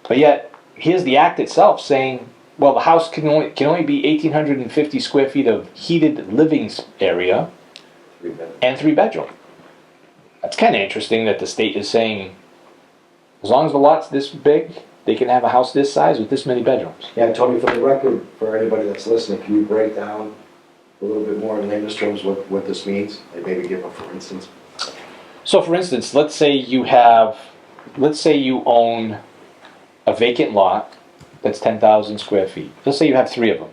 But yet, here's the act itself saying, well, the house can only be 1,850 square feet of heated living area and 3 bedroom. That's kind of interesting that the state is saying, as long as the lot's this big, they can have a house this size with this many bedrooms. Yeah, Tony, for the record, for anybody that's listening, can you break down a little bit more in layman's terms what this means? Like maybe give a for instance. So for instance, let's say you own a vacant lot that's 10,000 square feet. Let's say you have 3 of them.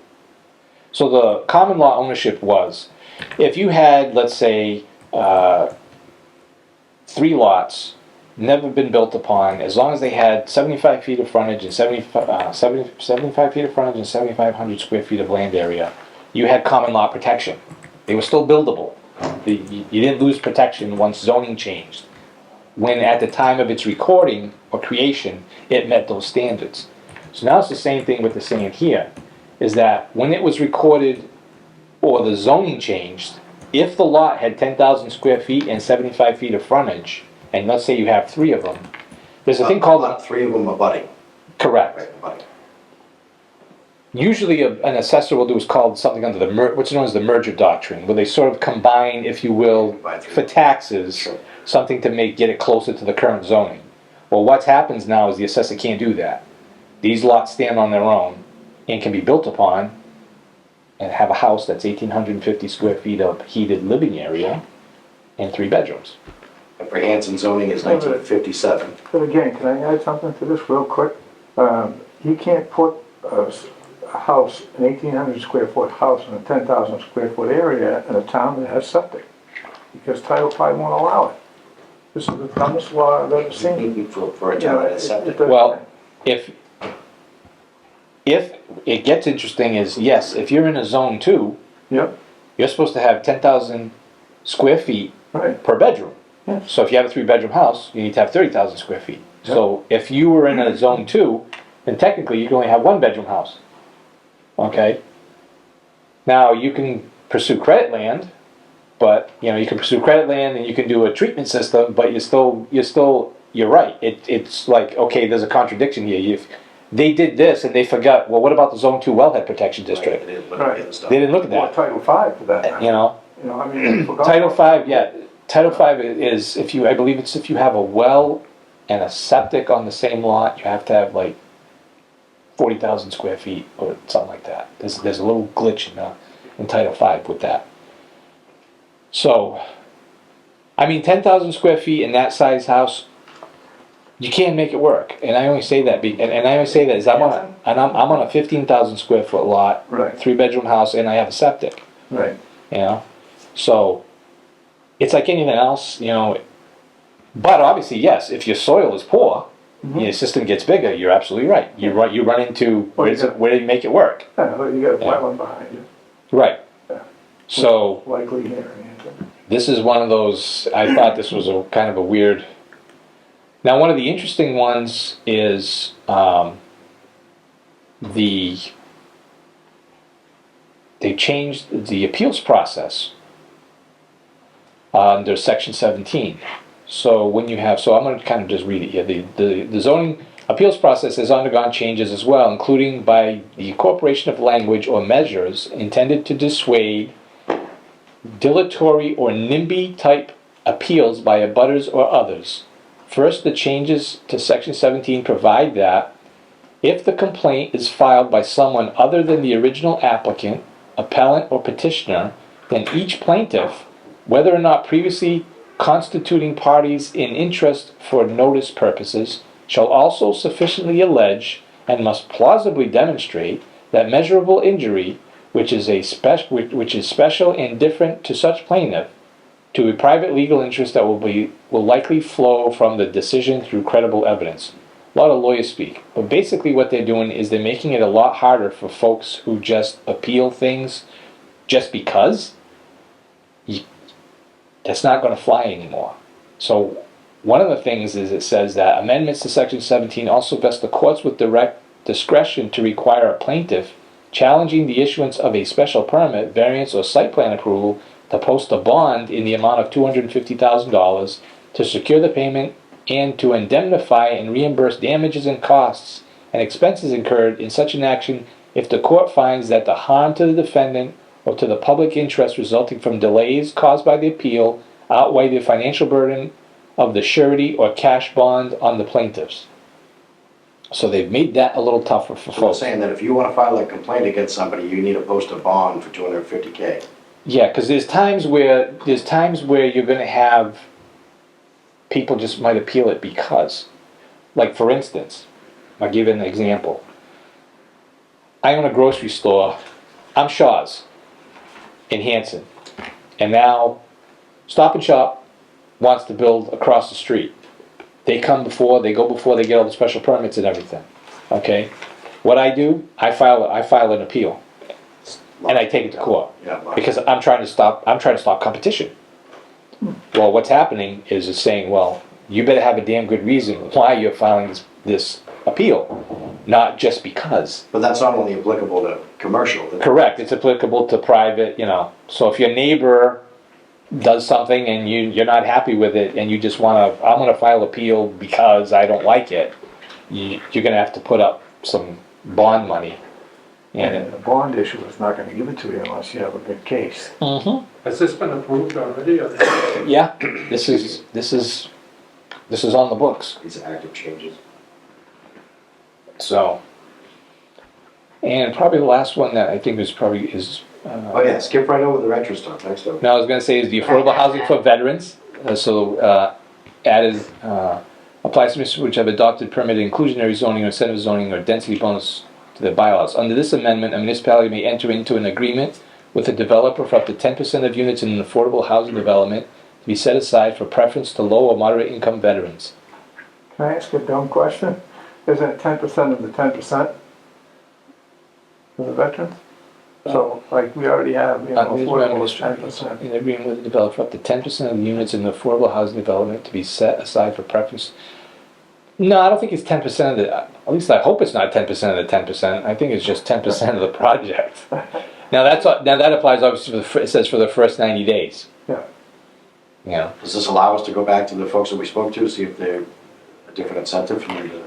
So the common law ownership was, if you had, let's say, 3 lots, never been built upon, as long as they had 75 feet of frontage and 75 feet of frontage and 7,500 square feet of land area, you had common law protection. They were still buildable. You didn't lose protection once zoning changed, when at the time of its recording or creation, it met those standards. So now it's the same thing with the saying here, is that when it was recorded or the zoning changed, if the lot had 10,000 square feet and 75 feet of frontage, and let's say you have 3 of them, there's a thing called... 3 of them abutting. Correct. Right, abutting. Usually an assessor will do is called something under the what's known as the merger doctrine, where they sort of combine, if you will, for taxes, something to get it closer to the current zoning. Well, what happens now is the assessor can't do that. These lots stand on their own and can be built upon and have a house that's 1,850 square feet of heated living area and 3 bedrooms. And for Hanson zoning is 1957. But again, can I add something to this real quick? You can't put a house, an 1,800 square foot house in a 10,000 square foot area in a town that has septic, because Title V won't allow it. This is the dumbest law I've ever seen. For a town that has septic. Well, if it gets interesting is, yes, if you're in a zone 2, Yep, you're supposed to have 10,000 square feet right. per bedroom. Yes. So if you have a 3-bedroom house, you need to have 30,000 square feet. So if you were in a zone 2, then technically you can only have 1-bedroom house. Okay? Now you can pursue credit land, but you can pursue credit land and you can do a treatment system, but you're right. It's like, okay, there's a contradiction here. They did this and they forgot, well, what about the zone 2 wellhead protection district? They didn't look at the other stuff. They didn't look at Or that. Title V for that matter. I mean, they forgot. Title V, yeah. Title V is I believe it's if you have a well and a septic on the same lot, you have to have like 40,000 square feet or something like that. There's a little glitch in Title V with that. So, I mean, 10,000 square feet in that size house, you can't make it work. And I only say that, and I only say that is I'm on a 15,000 square foot lot, Right. 3-bedroom house, and I have a septic. Right. So it's like anything else, But obviously, yes, if your soil is poor, your system gets bigger. You're absolutely right. You run into where do you make it work? Yeah, but you got a wetland behind you. Right. Yeah. So Likely here in Hanson. this is one of those. I thought this was a kind of a weird. Now, one of the interesting ones is the they changed the appeals process under section 17. So when you have, so I'm going to kind of just read it here. The zoning appeals process has undergone changes as well, including by the incorporation of language or measures intended to dissuade dilatory or NIMBY type appeals by abutters or others. First, the changes to section 17 provide that if the complaint is filed by someone other than the original applicant, appellant, or petitioner, then each plaintiff, whether or not previously constituting parties in interest for notice purposes, shall also sufficiently allege and must plausibly demonstrate that measurable injury, which is special and different to such plaintiff, to a private legal interest that will likely flow from the decision through credible evidence. A lot of lawyers speak, but basically what they're doing is they're making it a lot harder for folks who just appeal things just because. That's not going to fly anymore. So one of the things is it says that amendments to section 17 also vest the courts with direct discretion to require a plaintiff challenging the issuance of a special permit, variance, or site plan approval to post a bond in the amount of $250,000 to secure the payment and to indemnify and reimburse damages and costs and expenses incurred in such an action if the court finds that the harm to the defendant or to the public interest resulting from delays caused by the appeal outweigh the financial burden of the surety or cash bond on the plaintiffs. So they've made that a little tougher for So we're folks. saying that if you want to file a complaint against somebody, you need to post a bond for $250K. Yeah, because there's times where you're going to have people just might appeal it because, like for instance, I'll give you an example. I own a grocery store. I'm Shaw's in Hanson, and now Stop and Shop wants to build across the street. They go before they get all the special permits and everything. Okay, what I do, I file an appeal, and I take it to court Yeah, because I'm trying to stop competition. Well, what's happening is it's saying, well, you better have a damn good reason why you're filing this appeal, not just because. But that's not only applicable to commercial. Correct. It's applicable to private, So if your neighbor does something and you're not happy with it and you just I'm going to file appeal because I don't like it, you're going to have to put up some bond money. And the bond issue is not gonna give it to you unless you have a good case. Mm-hmm. Has this been approved already? Or not? Yeah, this is on the books. These are active changes. So, and probably the last one that I think is Oh yeah, skip right over the retro stuff, next up. now I was going to say is the affordable housing for veterans. Added applies to municipalities which have adopted permitted inclusionary zoning or incentive zoning or density bonus to their bylaws. Under this amendment, a municipality may enter into an agreement with a developer for up to 10% of units in an affordable housing development to be set aside for preference to low or moderate income veterans. Can I ask a dumb question? Isn't it 10% of the 10% for the veterans? So, like, we already have, affordable is 10%. In agreement with the developer for up to 10% of the units in the affordable housing development to be set aside for preference. No, I don't think it's 10% of the, at least I hope it's not 10% of the 10%. I think it's just 10% of the project. Now that applies obviously it says for the first 90 days. Yeah. Yeah. Does this allow us to go back to the folks that we spoke to, see if they're a different incentive for them to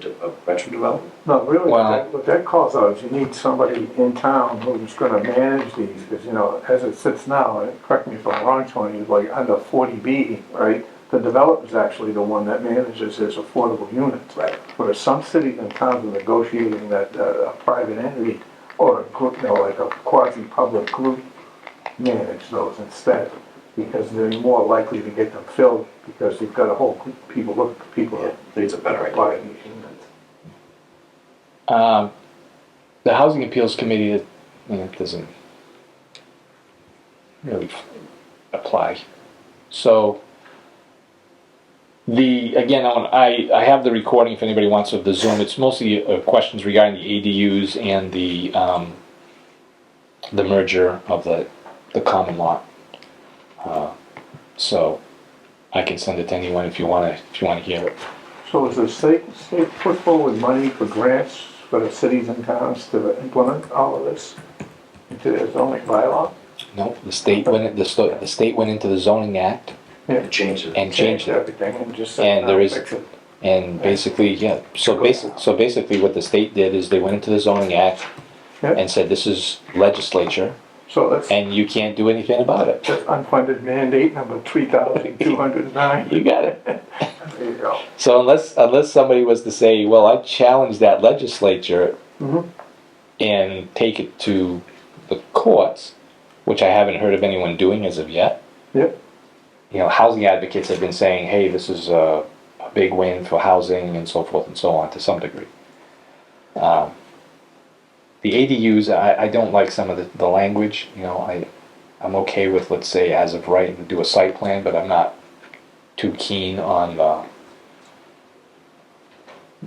do a retro development? No, really, Well- what that calls out is you need somebody in town who's gonna manage these, because, as it sits now, and correct me if I'm wrong, Tony, like under 40B, right? The developer's actually the one that manages his affordable units. Right. Whereas some cities and towns are negotiating that a private entity or a group, like a quasi-public group manage those instead, because they're more likely to get them filled because you've got a whole group of people, look at people Yeah, I that think it's a better idea. buy these units. The Housing Appeals Committee doesn't really apply. So I have the recording if anybody wants of the Zoom. It's mostly questions regarding the ADUs and the merger of the common lot. So I can send it to anyone if you want to hear it. So is the state put forward money for grants for the cities and towns to implement all of this? into their zoning bylaw? No, the state the state went into the zoning act It changes. and changed it. Everything and just said, And there is, fix it. and basically, yeah, so basically what the state did is they went into the zoning act Yeah. and said, this is legislature, So that's and you can't do anything about it. unfunded mandate number 3,209. You got it. There you go. So unless somebody was to say, well, I challenge that legislature Mhm. and take it to the courts, which I haven't heard of anyone doing as of yet. Yep. You know, housing advocates have been saying, hey, this is a big win for housing and so forth and so on to some degree. The ADUs, I don't like some of the language, you know, I'm okay with, let's say, as of right, and do a site plan, but I'm not too keen on the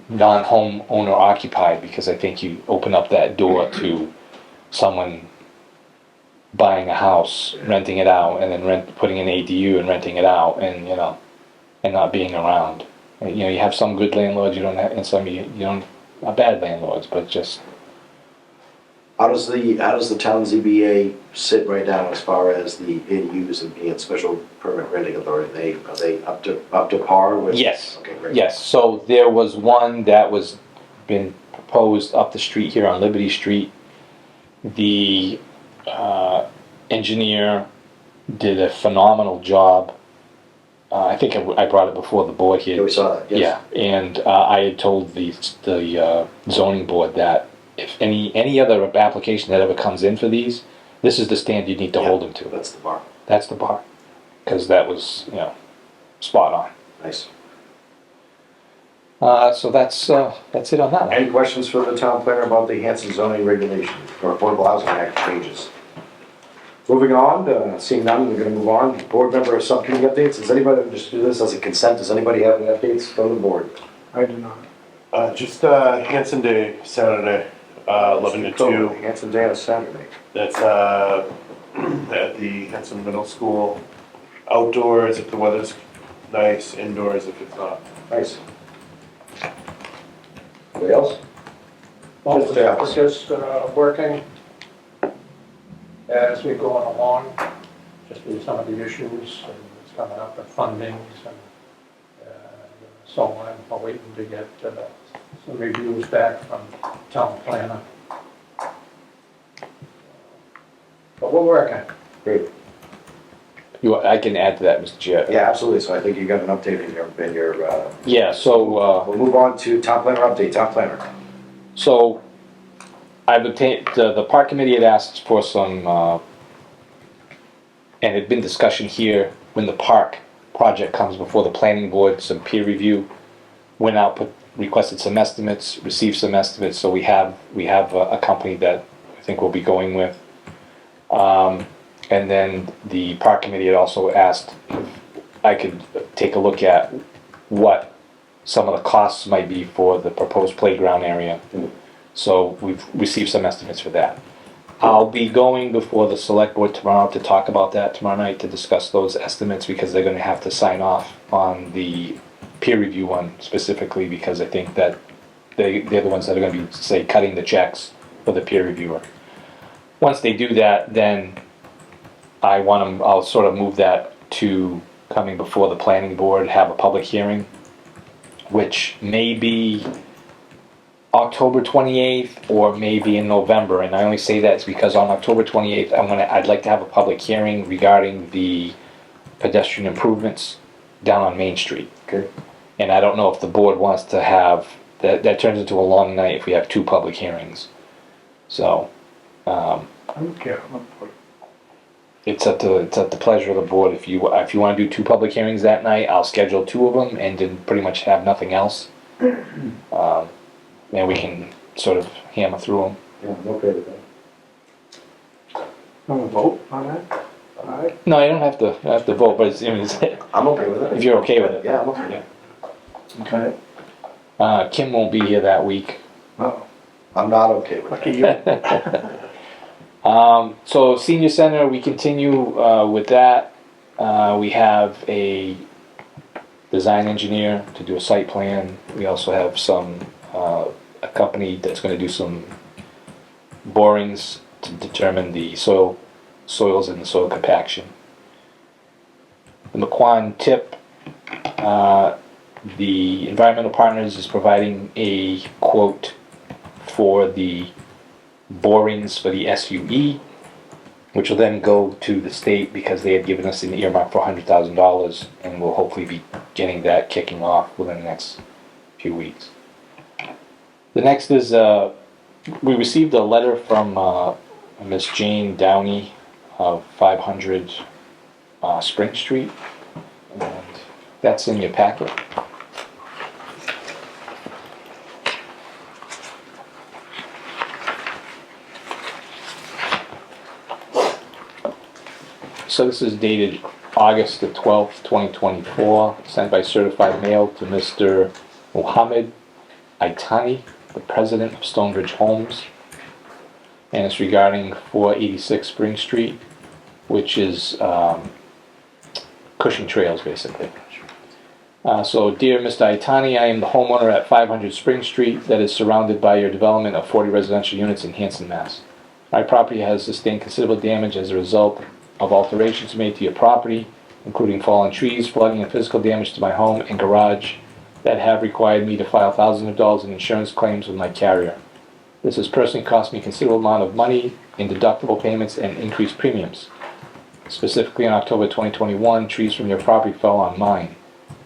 non-home owner occupied, because I think you open up that door to someone buying a house, renting it out, and then putting an ADU and renting it out, and, you know, and not being around. And, you know, you have some good landlords, you don't have, and some you don't, not bad landlords, but just, How does the town ZBA sit right now as far as the ADUs and being special permit renting authority? Are they up to par with? yes. Okay, great. Yes, so there was one that was been proposed up the street here on Liberty Street. The engineer did a phenomenal job. I think I brought it before the board here. Yeah, we saw that, yes. Yeah, and I had told the zoning board that if any other application that ever comes in for these, this is the stand you need to hold them to. That's the bar. That's the bar, because that was, you know, spot on. Nice. So that's it on that one. Any questions for the town planner about the Hanson zoning regulation or Affordable Housing Act changes? Moving on, seeing none, we're gonna move on. Board member subcommittee updates. Does anybody, just do this as a consent, does anybody have any updates from the board? I do not. Just Hanson Day, Saturday, 11 to 2. Hanson Day on Saturday. That's at the Hanson Middle School. Outdoors if the weather's nice, indoors if it's not. Nice. Anybody else? Well, Just, yeah. we're just working as we're going along, just with some of the issues, and it's coming up with fundings and so on. We're waiting to get some reviews back from town planner. But we're working. Great. I can add to that, Mr. Chair. Yeah, absolutely. So I think you got an update in your, Yeah, so, we'll move on to town planner update, town planner. so I've obtained, the park committee had asked for some, and had been discussion here, when the park project comes before the planning board, some peer review, went out, requested some estimates, received some estimates, so we have a company that I think we'll be going with. And then the park committee had also asked if I could take a look at what some of the costs might be for the proposed playground area. So we've received some estimates for that. I'll be going before the select board tomorrow to talk about that tomorrow night, to discuss those estimates, because they're gonna have to sign off on the peer review one specifically, because I think that they're the ones that are gonna be, say, cutting the checks for the peer reviewer. Once they do that, then I'll sort of move that to coming before the planning board, have a public hearing, which may be October 28th or maybe in November. And I only say that because on October 28th, I'd like to have a public hearing regarding the pedestrian improvements down on Main Street. Okay. And I don't know if the board wants to have, that turns into a long night if we have two public hearings. So, I don't care. it's at the pleasure of the board. If you want to do two public hearings that night, I'll schedule two of them and then pretty much have nothing else. And we can sort of hammer through them. Yeah, I'm okay with that. Want to vote on that? All right. No, you don't have to vote, but I'm okay with it. if you're okay with it. Yeah, I'm okay with it. Okay. Kim won't be here that week. Oh, I'm not okay with lucky it. you. So senior center, we continue with that. We have a design engineer to do a site plan. We also have a company that's going to do some borings to determine the soils and the soil compaction. The McQuan tip, the Environmental Partners is providing a quote for the borings for the SUE, which will then go to the state because they had given us an earmark for $100,000, and we'll hopefully be getting that kicking off within the next few weeks. The next is, we received a letter from Miss Jane Downey of 500 Spring Street, and that's in your packet. So this is dated August the 12th, 2024, sent by certified mail to Mr. Mohammed Aitani, the president of Stonebridge Homes. And it's regarding 486 Spring Street, which is Cushing Trails, basically. So, dear Mr. Aitani, I am the homeowner at 500 Spring Street that is surrounded by your development of 40 residential units in Hanson, Mass. My property has sustained considerable damage as a result of alterations made to your property, including fallen trees, flooding, and physical damage to my home and garage that have required me to file thousands of dollars in insurance claims with my carrier. This has personally cost me a considerable amount of money in deductible payments and increased premiums. Specifically, in October 2021, trees from your property fell on mine.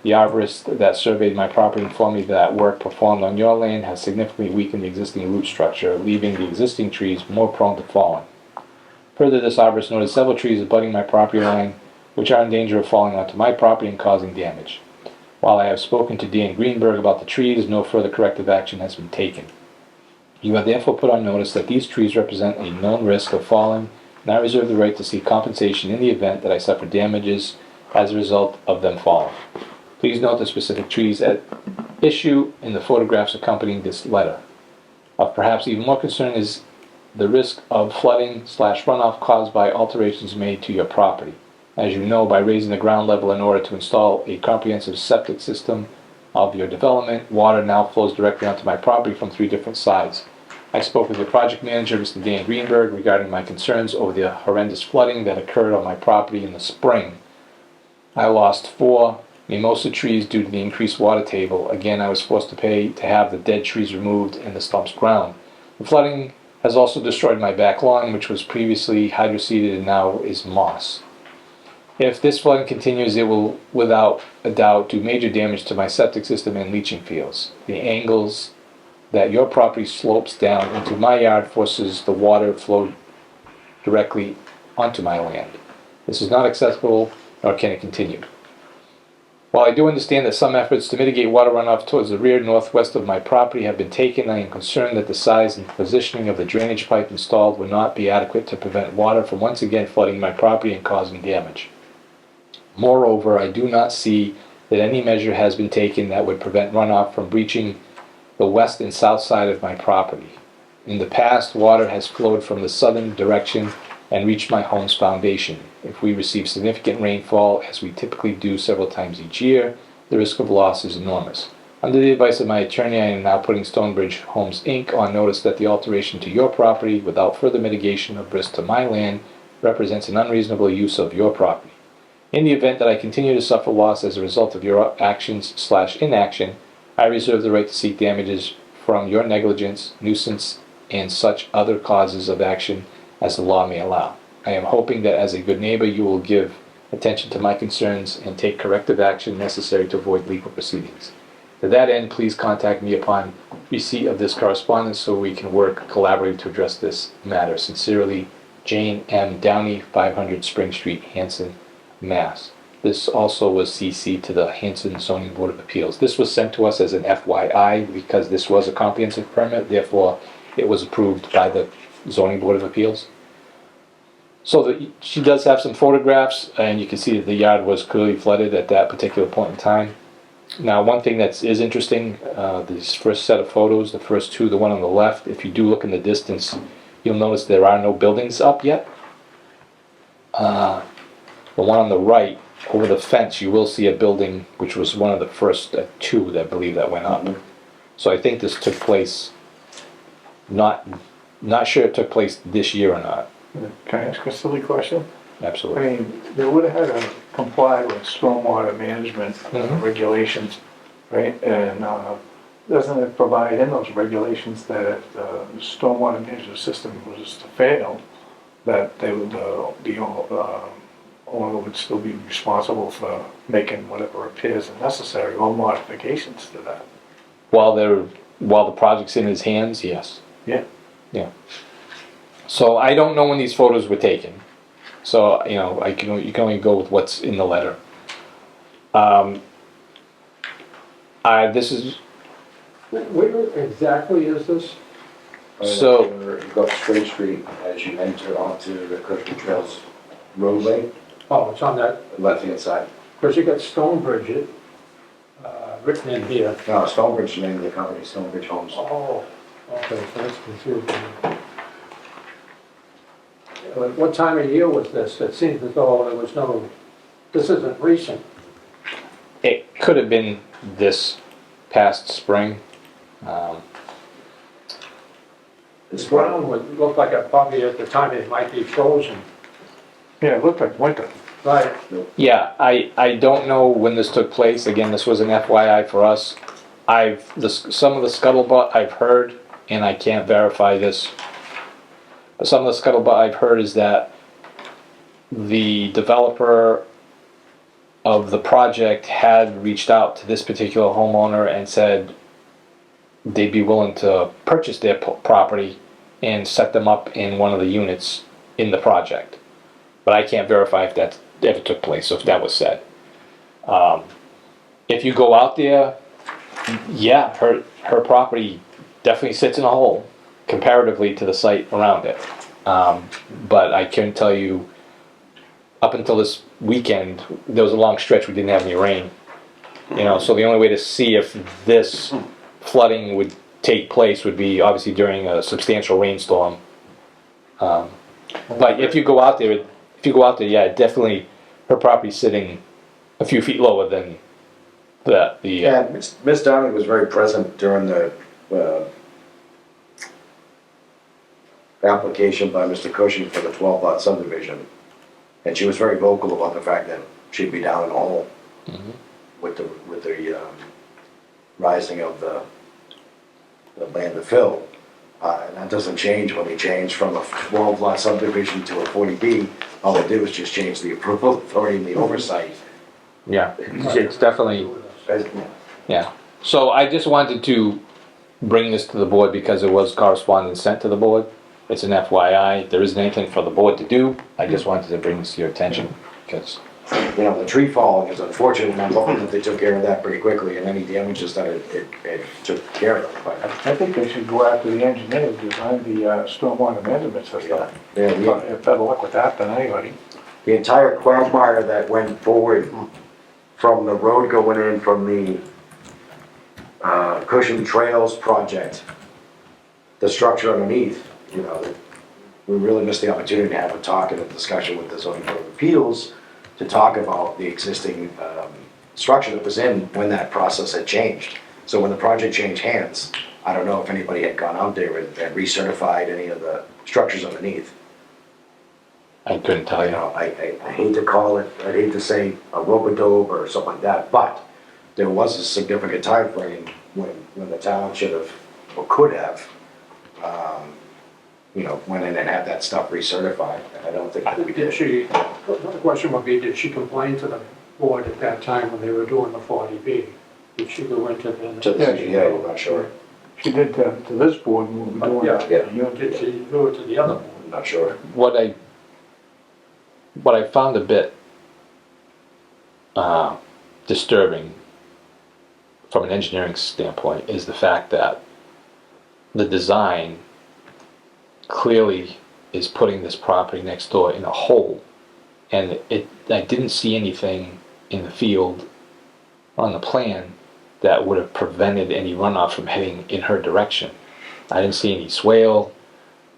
The arborist that surveyed my property informed me that work performed on your land has significantly weakened the existing root structure, leaving the existing trees more prone to falling. Further, this arborist noted several trees abutting my property line, which are in danger of falling onto my property and causing damage. While I have spoken to Dan Greenberg about the trees, no further corrective action has been taken. You are therefore put on notice that these trees represent a known risk of falling, and I reserve the right to seek compensation in the event that I suffer damages as a result of them falling. Please note the specific trees at issue in the photographs accompanying this letter. Of perhaps even more concern is the risk of flooding/runoff caused by alterations made to your property. As you know, by raising the ground level in order to install a comprehensive septic system of your development, water now flows directly onto my property from 3 different sides. I spoke with the project manager, Mr. Dan Greenberg, regarding my concerns over the horrendous flooding that occurred on my property in the spring. I lost 4 mimosa trees due to the increased water table. Again, I was forced to pay to have the dead trees removed and the stumps ground. The flooding has also destroyed my back lawn, which was previously hydroseeded and now is moss. If this flooding continues, it will, without a doubt, do major damage to my septic system and leaching fields. The angles that your property slopes down into my yard forces the water flow directly onto my land. This is not acceptable, nor can it continue. While I do understand that some efforts to mitigate water runoff towards the rear northwest of my property have been taken, I am concerned that the size and positioning of the drainage pipe installed will not be adequate to prevent water from once again flooding my property and causing damage. Moreover, I do not see that any measure has been taken that would prevent runoff from breaching the west and south side of my property. In the past, water has flowed from the southern direction and reached my home's foundation. If we receive significant rainfall, as we typically do several times each year, the risk of loss is enormous. Under the advice of my attorney, I am now putting Stonebridge Homes Inc. on notice that the alteration to your property, without further mitigation of risk to my land, represents an unreasonable use of your property. In the event that I continue to suffer loss as a result of your actions/inaction, I reserve the right to seek damages from your negligence, nuisance, and such other causes of action as the law may allow. I am hoping that as a good neighbor you will give attention to my concerns and take corrective action necessary to avoid legal proceedings. To that end, please contact me upon receipt of this correspondence so we can work collaboratively to address this matter. Sincerely, Jane M. Downey, 500 Spring Street, Hanson, Mass. This also was CC'd to the Hanson Zoning Board of Appeals. This was sent to us as an FYI because this was a comprehensive permit, therefore it was approved by the Zoning Board of Appeals. So she does have some photographs, and you can see that the yard was clearly flooded at that particular point in time. Now, one thing that is interesting, this first set of photos, the first 2, the one on the left, if you do look in the distance, you'll notice there are no buildings up yet. The one on the right, over the fence, you will see a building, which was one of the first 2 that I believe that went up. So I think this took place not not sure it took place this year or not. Can I ask a silly question? Absolutely. I mean, they would have had to comply with stormwater management Mhm. regulations, right? And doesn't it provide in those regulations that if the stormwater management system was to fail, that they would, the owner would still be responsible for making whatever repairs are necessary or modifications to that? While the project's in his hands, yes. Yeah. Yeah. So I don't know when these photos were taken. So, you know, you can only go with what's in the letter. This is, Where exactly is this? So- You go up Straight Street as you enter onto the Cushman Trails roadway, Oh, it's on that, left-hand side. because you got Stonebridge written in here. No, Stonebridge, the name of the company, Stonebridge Homes. Oh, okay, so that's confusing. What time of year was this? It seems as though there was no, this isn't recent. it could have been this past spring. This ground would look like it probably at the time it might be frozen. Yeah, it looked like winter. Right. Yeah, I don't know when this took place. Again, this was an FYI for us. Some of the scuttlebutt I've heard, and I can't verify this, but some of the scuttlebutt I've heard is that the developer of the project had reached out to this particular homeowner and said they'd be willing to purchase their property and set them up in one of the units in the project. But I can't verify if that ever took place, or if that was said. If you go out there, yeah, her property definitely sits in a hole comparatively to the site around it. But I can tell you, up until this weekend, there was a long stretch we didn't have any rain. You know, so the only way to see if this flooding would take place would be obviously during a substantial rainstorm. But if you go out there, yeah, definitely her property's sitting a few feet lower than the. Yeah, Miss Downing was very present during the application by Mr. Cushing for the 12-lot subdivision. And she was very vocal about the fact that she'd be down in a hole with the rising of the land to fill. And that doesn't change when we change from a 12-lot subdivision to a 40B. All they did was just change the approval authority and the oversight. Yeah, it's definitely. As- Yeah, so I just wanted to bring this to the board because it was correspondence sent to the board. It's an FYI, there isn't anything for the board to do, I just wanted to bring this to your attention, because, You know, the tree falling is unfortunate, and I'm hoping that they took care of that pretty quickly, and any damages that it took care of. But, I think they should go after the engineer who designed the stormwater management system. yeah, Have better luck with that than anybody. the entire quagmire that went forward from the road going in from the Cushing Trails project, the structure underneath, you know, we really missed the opportunity to have a talk and a discussion with the zoning board of appeals to talk about the existing structure that was in when that process had changed. So when the project changed hands, I don't know if anybody had gone out there and recertified any of the structures underneath. I couldn't tell You know, I hate to call it, I'd hate to say a rope-a-dope or something like that, but there was a significant time frame when the town should have, or could have, you know, went in and had that stuff recertified. I don't think that we Did did. she, the question would be, did she complain to the board at that time when they were doing the 40B? Did she go into the? Yeah, I'm not sure. She did to this board when we were doing Yeah, it. yeah. Did she do it to the other board? I'm not sure. what I found a bit disturbing from an engineering standpoint is the fact that the design clearly is putting this property next door in a hole, and I didn't see anything in the field on the plan that would have prevented any runoff from heading in her direction. I didn't see any swale,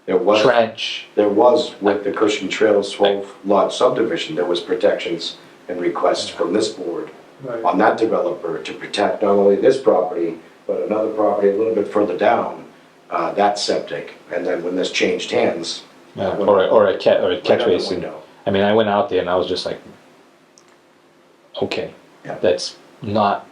There was, trench. with the Cushing Trails 12-lot subdivision, there was protections and requests from this board Right. on that developer to protect not only this property, but another property a little bit further down, that septic, and then when this changed hands. Yeah, went or a catch right out the basin. window. I mean, I went out there and I was just like, okay, Yeah. that's not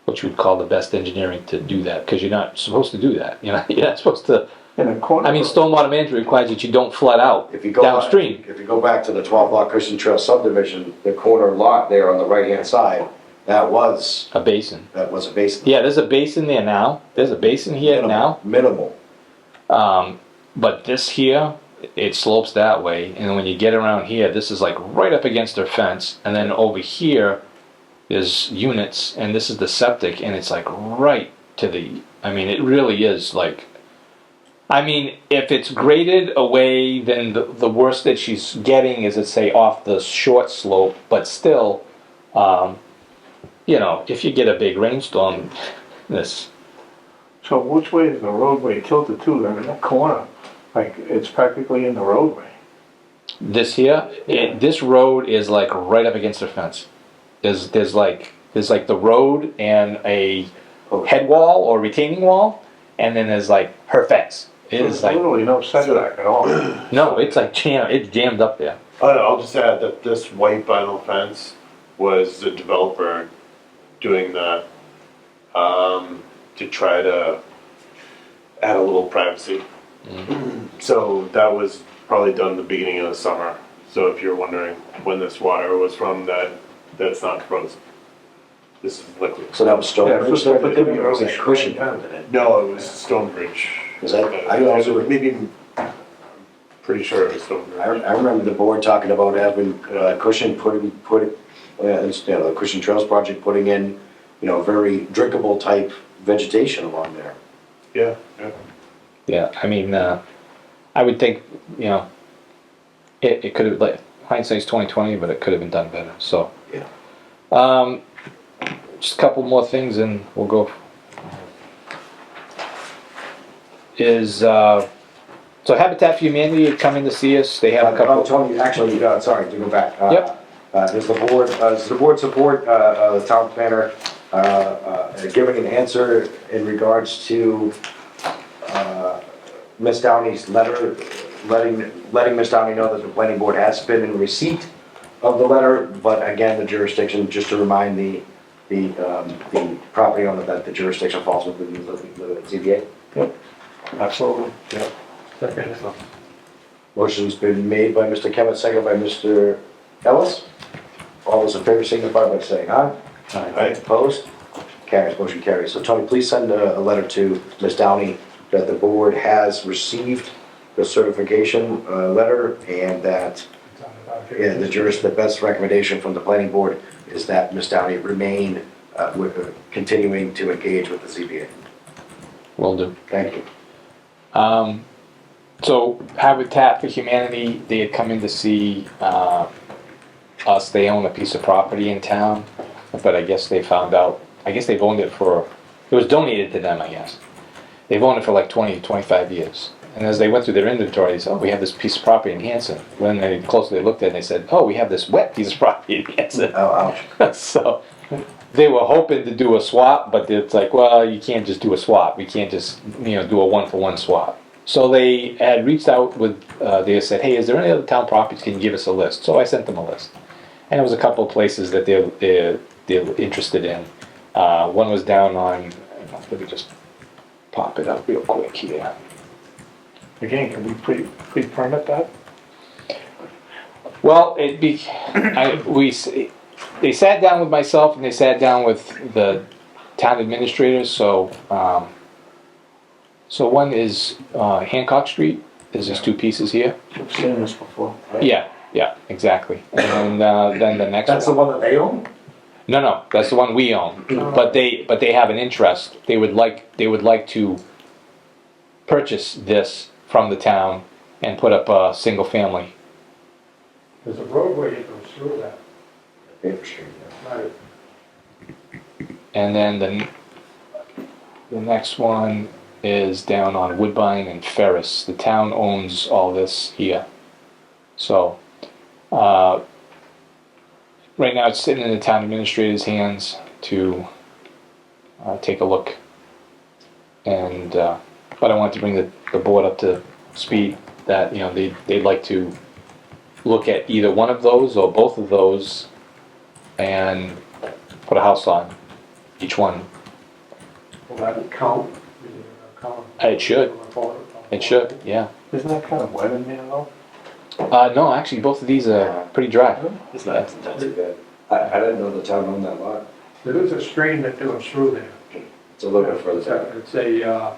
what you would call the best engineering to do that, because you're not supposed to do that. You're not supposed to. In the corner. I mean, stormwater management requires that you don't flood out If you go downstream. If you go back to the 12 lot Cushing Trail subdivision, the corner lot there on the right-hand side, that was A basin. a basin. Yeah, there's a basin there now. There's a basin here now. Minimal. But this here, it slopes that way, and when you get around here, this is like right up against their fence, and then over here, there's units, and this is the septic, and it's like right to the, I mean, it really is like, I mean, if it's graded away, then the worst that she's getting is, let's say, off the short slope, but still, if you get a big rainstorm, this, So which way is the roadway tilted to then in that corner? Like, it's practically in the roadway. this here, this road is like right up against the fence. There's like the road and a head wall or retaining wall, and then there's like her fence. It There's is like, literally no setback at all. no, it's like it's jammed up there. I'll just add that this white vinyl fence was the developer doing that, to try to add a little privacy. So that was probably done the beginning of the summer. So if you're wondering when this wire was from, that's not frozen. This is liquid. So that was Stonebridge so that put it in, it or was could that be Cushing early that put it in? No, it was Stonebridge. Is that, I also, Maybe, pretty sure it was Stonebridge. I remember the board talking about having Cushing the Cushing Trails project putting in, very drinkable type vegetation along there. Yeah, yeah. Yeah, I mean, I would think, it could have, like, hindsight's 20/20, but it could have been done better. So, Yeah. just a couple more things, and we'll go. So Habitat for Humanity had come in to see us. They have a couple. Tony, actually, sorry to go back. Yep. Does the board support the town planner giving an answer in regards to Ms. Downey's letter, letting Ms. Downey know that the planning board has been in receipt of the letter, but again, the jurisdiction, just to remind the property owner that the jurisdiction falls within the ZBA? Yep, absolutely. Motion's been made by Mr. Kemet, second by Mr. Ellis. All those in favor signify by saying aye. Aye. Opposed? Carries, motion carries. So Tony, please send a letter to Ms. Downey that the board has received the certification letter, and that the best recommendation from the planning board is that Ms. Downey remain continuing to engage with the ZBA. Will do. Thank you. So Habitat for Humanity, they had come in to see us. They own a piece of property in town, but I guess they found out, I guess they've owned it it was donated to them, I guess. They've owned it for like 20, 25 years. And as they went through their inventory, they said, oh, we have this piece of property in Hanson. When they closely looked at it, they said, oh, we have this wet piece of property in Hanson. Oh, ouch. So they were hoping to do a swap, but it's like, well, you can't just do a swap. We can't just, do a one-for-one swap. So they had reached out they said, hey, is there any other town properties? Can you give us a list? So I sent them a list. And there was a couple of places that they're interested in. One was down on, let me just pop it up real quick here. Again, can we pre-permit that? Well, they sat down with myself and they sat down with the town administrators. So one is Hancock Street. There's just two pieces here. I've seen this before. Yeah, exactly. And then the next That's the one. one that they own? No, that's the one we own. But they have an interest. They would like to purchase this from the town and put up a single family. There's a roadway that goes through that. Paper Street, yeah. Right. And then the next one is down on Woodbine and Ferris. The town owns all this here. So, right now it's sitting in the town administrator's hands to take a look. And, but I wanted to bring the board up to speed that, you know, they'd like to look at either one of those or both of those and put a house on each one. Will that count? Count? It should. It should, yeah. Isn't that kind of wet in there though? No, actually, both of these are pretty dry. It's not too bad. I didn't know the town owned that lot. There is a stream that goes through there. It's a little bit further down. It's a,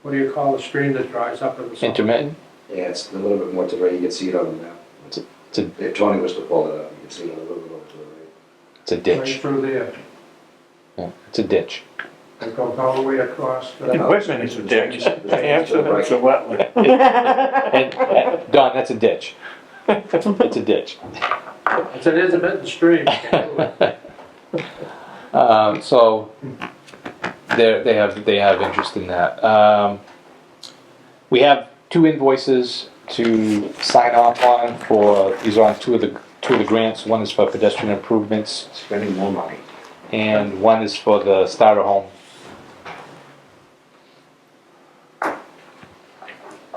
what do you call the stream that dries up in the summer? Intermittent? Yeah, it's a little bit more to the right, you can see it on the map. It's a, If Tony was to pull it up, you can see it a little bit over to the right. it's a Right ditch. through there. Yeah, it's a ditch. It goes all the way across. In Whitman, it's a ditch. It's Hanson, it's a wetland. And, Don, that's a ditch. It's a ditch. It's an intermittent stream. So they have interest in that. We have 2 invoices to sign off on for, these are on two of the grants. One is for pedestrian improvements Spending more money. and one is for the starter home.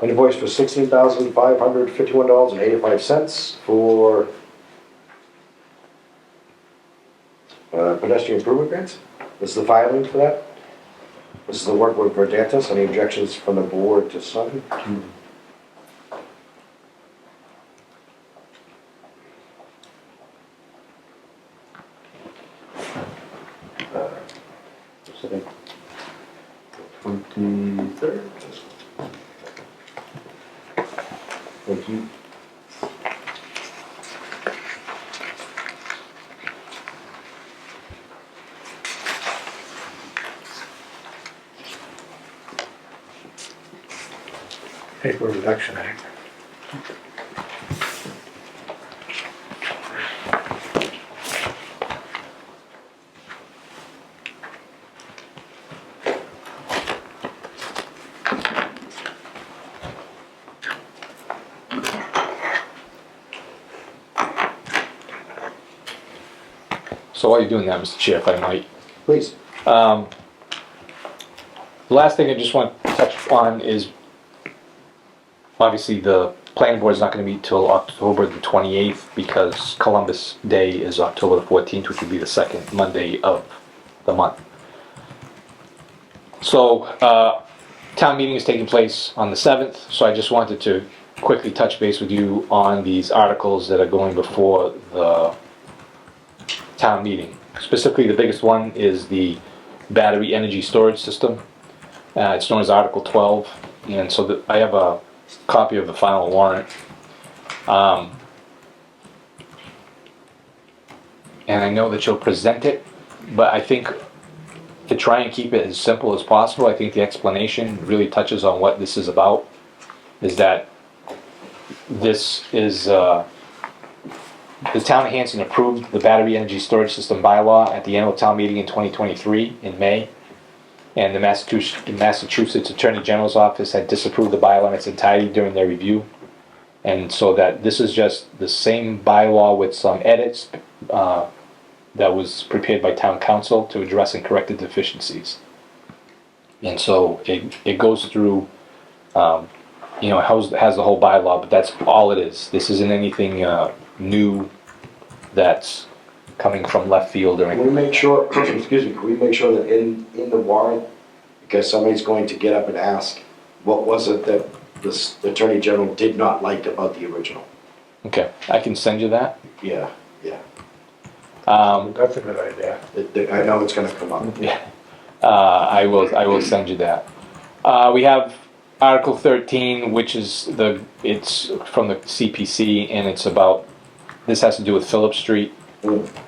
Invoice for $16,551.85 for pedestrian improvement grants. This is the filing for that. This is the work with Verdantis. Any objections from the board to sign? Thank 23rd. Thank you. Paper Reduction Act. So while you're doing that, Mr. Chair, if I might, Please. the last thing I just want to touch on is, obviously, the planning board is not going to meet till October the 28th because Columbus Day is October the 14th, which would be the second Monday of the month. So, town meeting is taking place on the 7th, so I just wanted to quickly touch base with you on these articles that are going before the town meeting. Specifically, the biggest one is the battery energy storage system. It's known as Article 12, and so I have a copy of the final warrant. And I know that you'll present it, but I think to try and keep it as simple as possible, I think the explanation really touches on what this is about, is that this is, the town of Hanson approved the battery energy storage system bylaw at the annual town meeting in 2023 in May. And the Massachusetts Attorney General's office had disapproved the bylaw in its entirety during their review. And so that this is just the same bylaw with some edits that was prepared by town council to address and correct the deficiencies. And so it goes through, you know, it has the whole bylaw, but that's all it is. This isn't anything new that's coming from left field or Can we anything. make sure, excuse me, can we make sure that in the warrant, because somebody's going to get up and ask, what was it that the Attorney General did not like about the original? Okay, I can send you that. Yeah, yeah. That's a good idea. I know it's gonna come up. Yeah. I will send you that. We have Article 13, which is it's from the CPC, and it's about, this has to do with Phillip Street,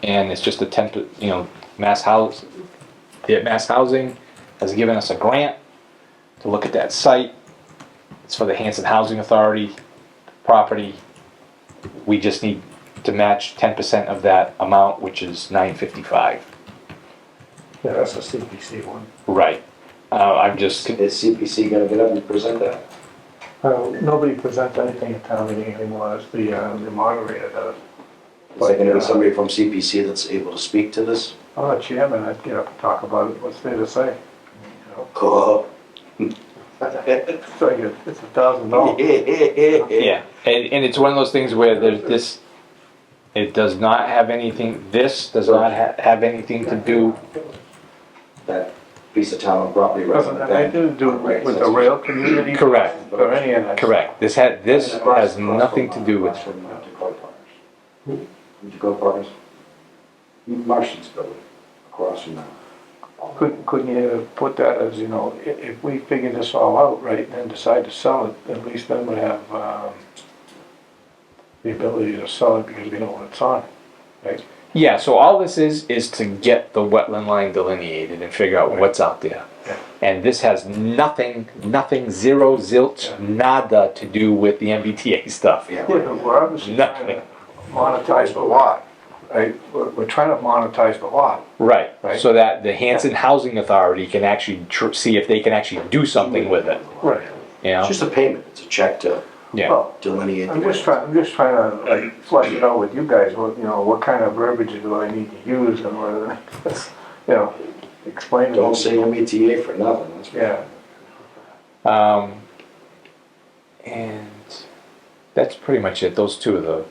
and it's just a Mass Housing has given us a grant to look at that site. It's for the Hanson Housing Authority property. We just need to match 10% of that amount, which is $955. Yeah, that's a CPC one. Right. I'm just, Is CPC gonna get up and present that? Nobody presents anything at town meeting anymore, it's the moderator does. Is there gonna be somebody from CPC that's able to speak to this? I'm the chairman, I'd get up and talk about it, what's there to say? You know? Cool. It's like, it's $1,000. Yeah, and it's one of those things where there's this, it does not have anything, this does not have anything to do, That piece of town property. right Doesn't on the have anything to do bank. with the rail community. Correct. Or any of that. correct, this has nothing to do with, Would you go partners? Martian's building, across from that. Couldn't you put that as, you know, if we figure this all out, right, and then decide to sell it, at least then we have, the ability to sell it because we know what it's on, right? yeah, so all this is to get the wetland line delineated and figure out what's out there. Yeah. And this has nothing, zero, zilch, nada to do with the MBTA stuff. Yeah. Yeah, but we're obviously trying to monetize the lot, right? We're trying to monetize the lot. Right, Right. so that the Hanson Housing Authority can actually see if they can actually do something with it, Right. you know? It's just a payment, it's a check to Yeah, Well, delineate. I'm just trying to, like, flesh it out with you guys, what, you know, what kind of verbiage do I need to use in order to, you know, explain it. Don't say MBTA for nothing, that's for Yeah, and that's pretty much it, those two are the,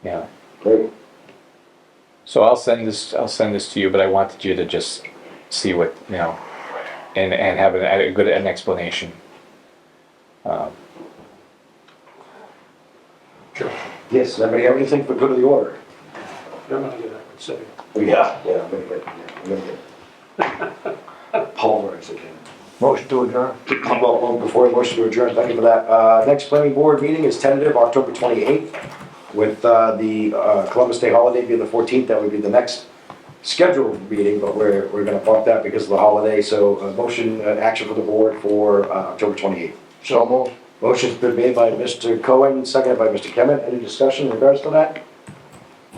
yeah. Great. So I'll send this to you, but I wanted you to just see what, you know, and have an explanation. Sure. Yes, does anybody have anything for good of the order? You're gonna get up and say, Yeah, I'm gonna get pulverized again. motion to adjourn. Well, before we motion to adjourn, thank you for that. Next planning board meeting is tentative, October 28th, with the Columbus Day holiday being the 14th. That would be the next scheduled meeting, but we're gonna bump that because of the holiday. So motion, action for the board for October 28th. So moved. Motion's been made by Mr. Cohen, seconded by Mr. Kemet. Any discussion in regards to that?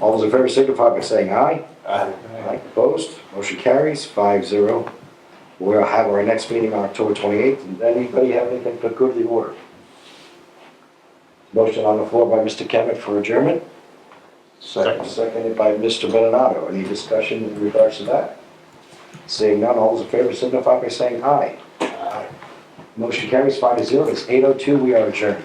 All those in favor signify by saying aye. Aye. Opposed? Motion carries 5-0. We'll have our next meeting on October 28th. And anybody have anything for good of the order? Motion on the floor by Mr. Kemet for adjournment. Seconded by Mr. Benonato. Any discussion in regards to that? Seeing none, all those in favor signify by saying aye. Motion carries 5-0. It's 8:02. We are adjourned.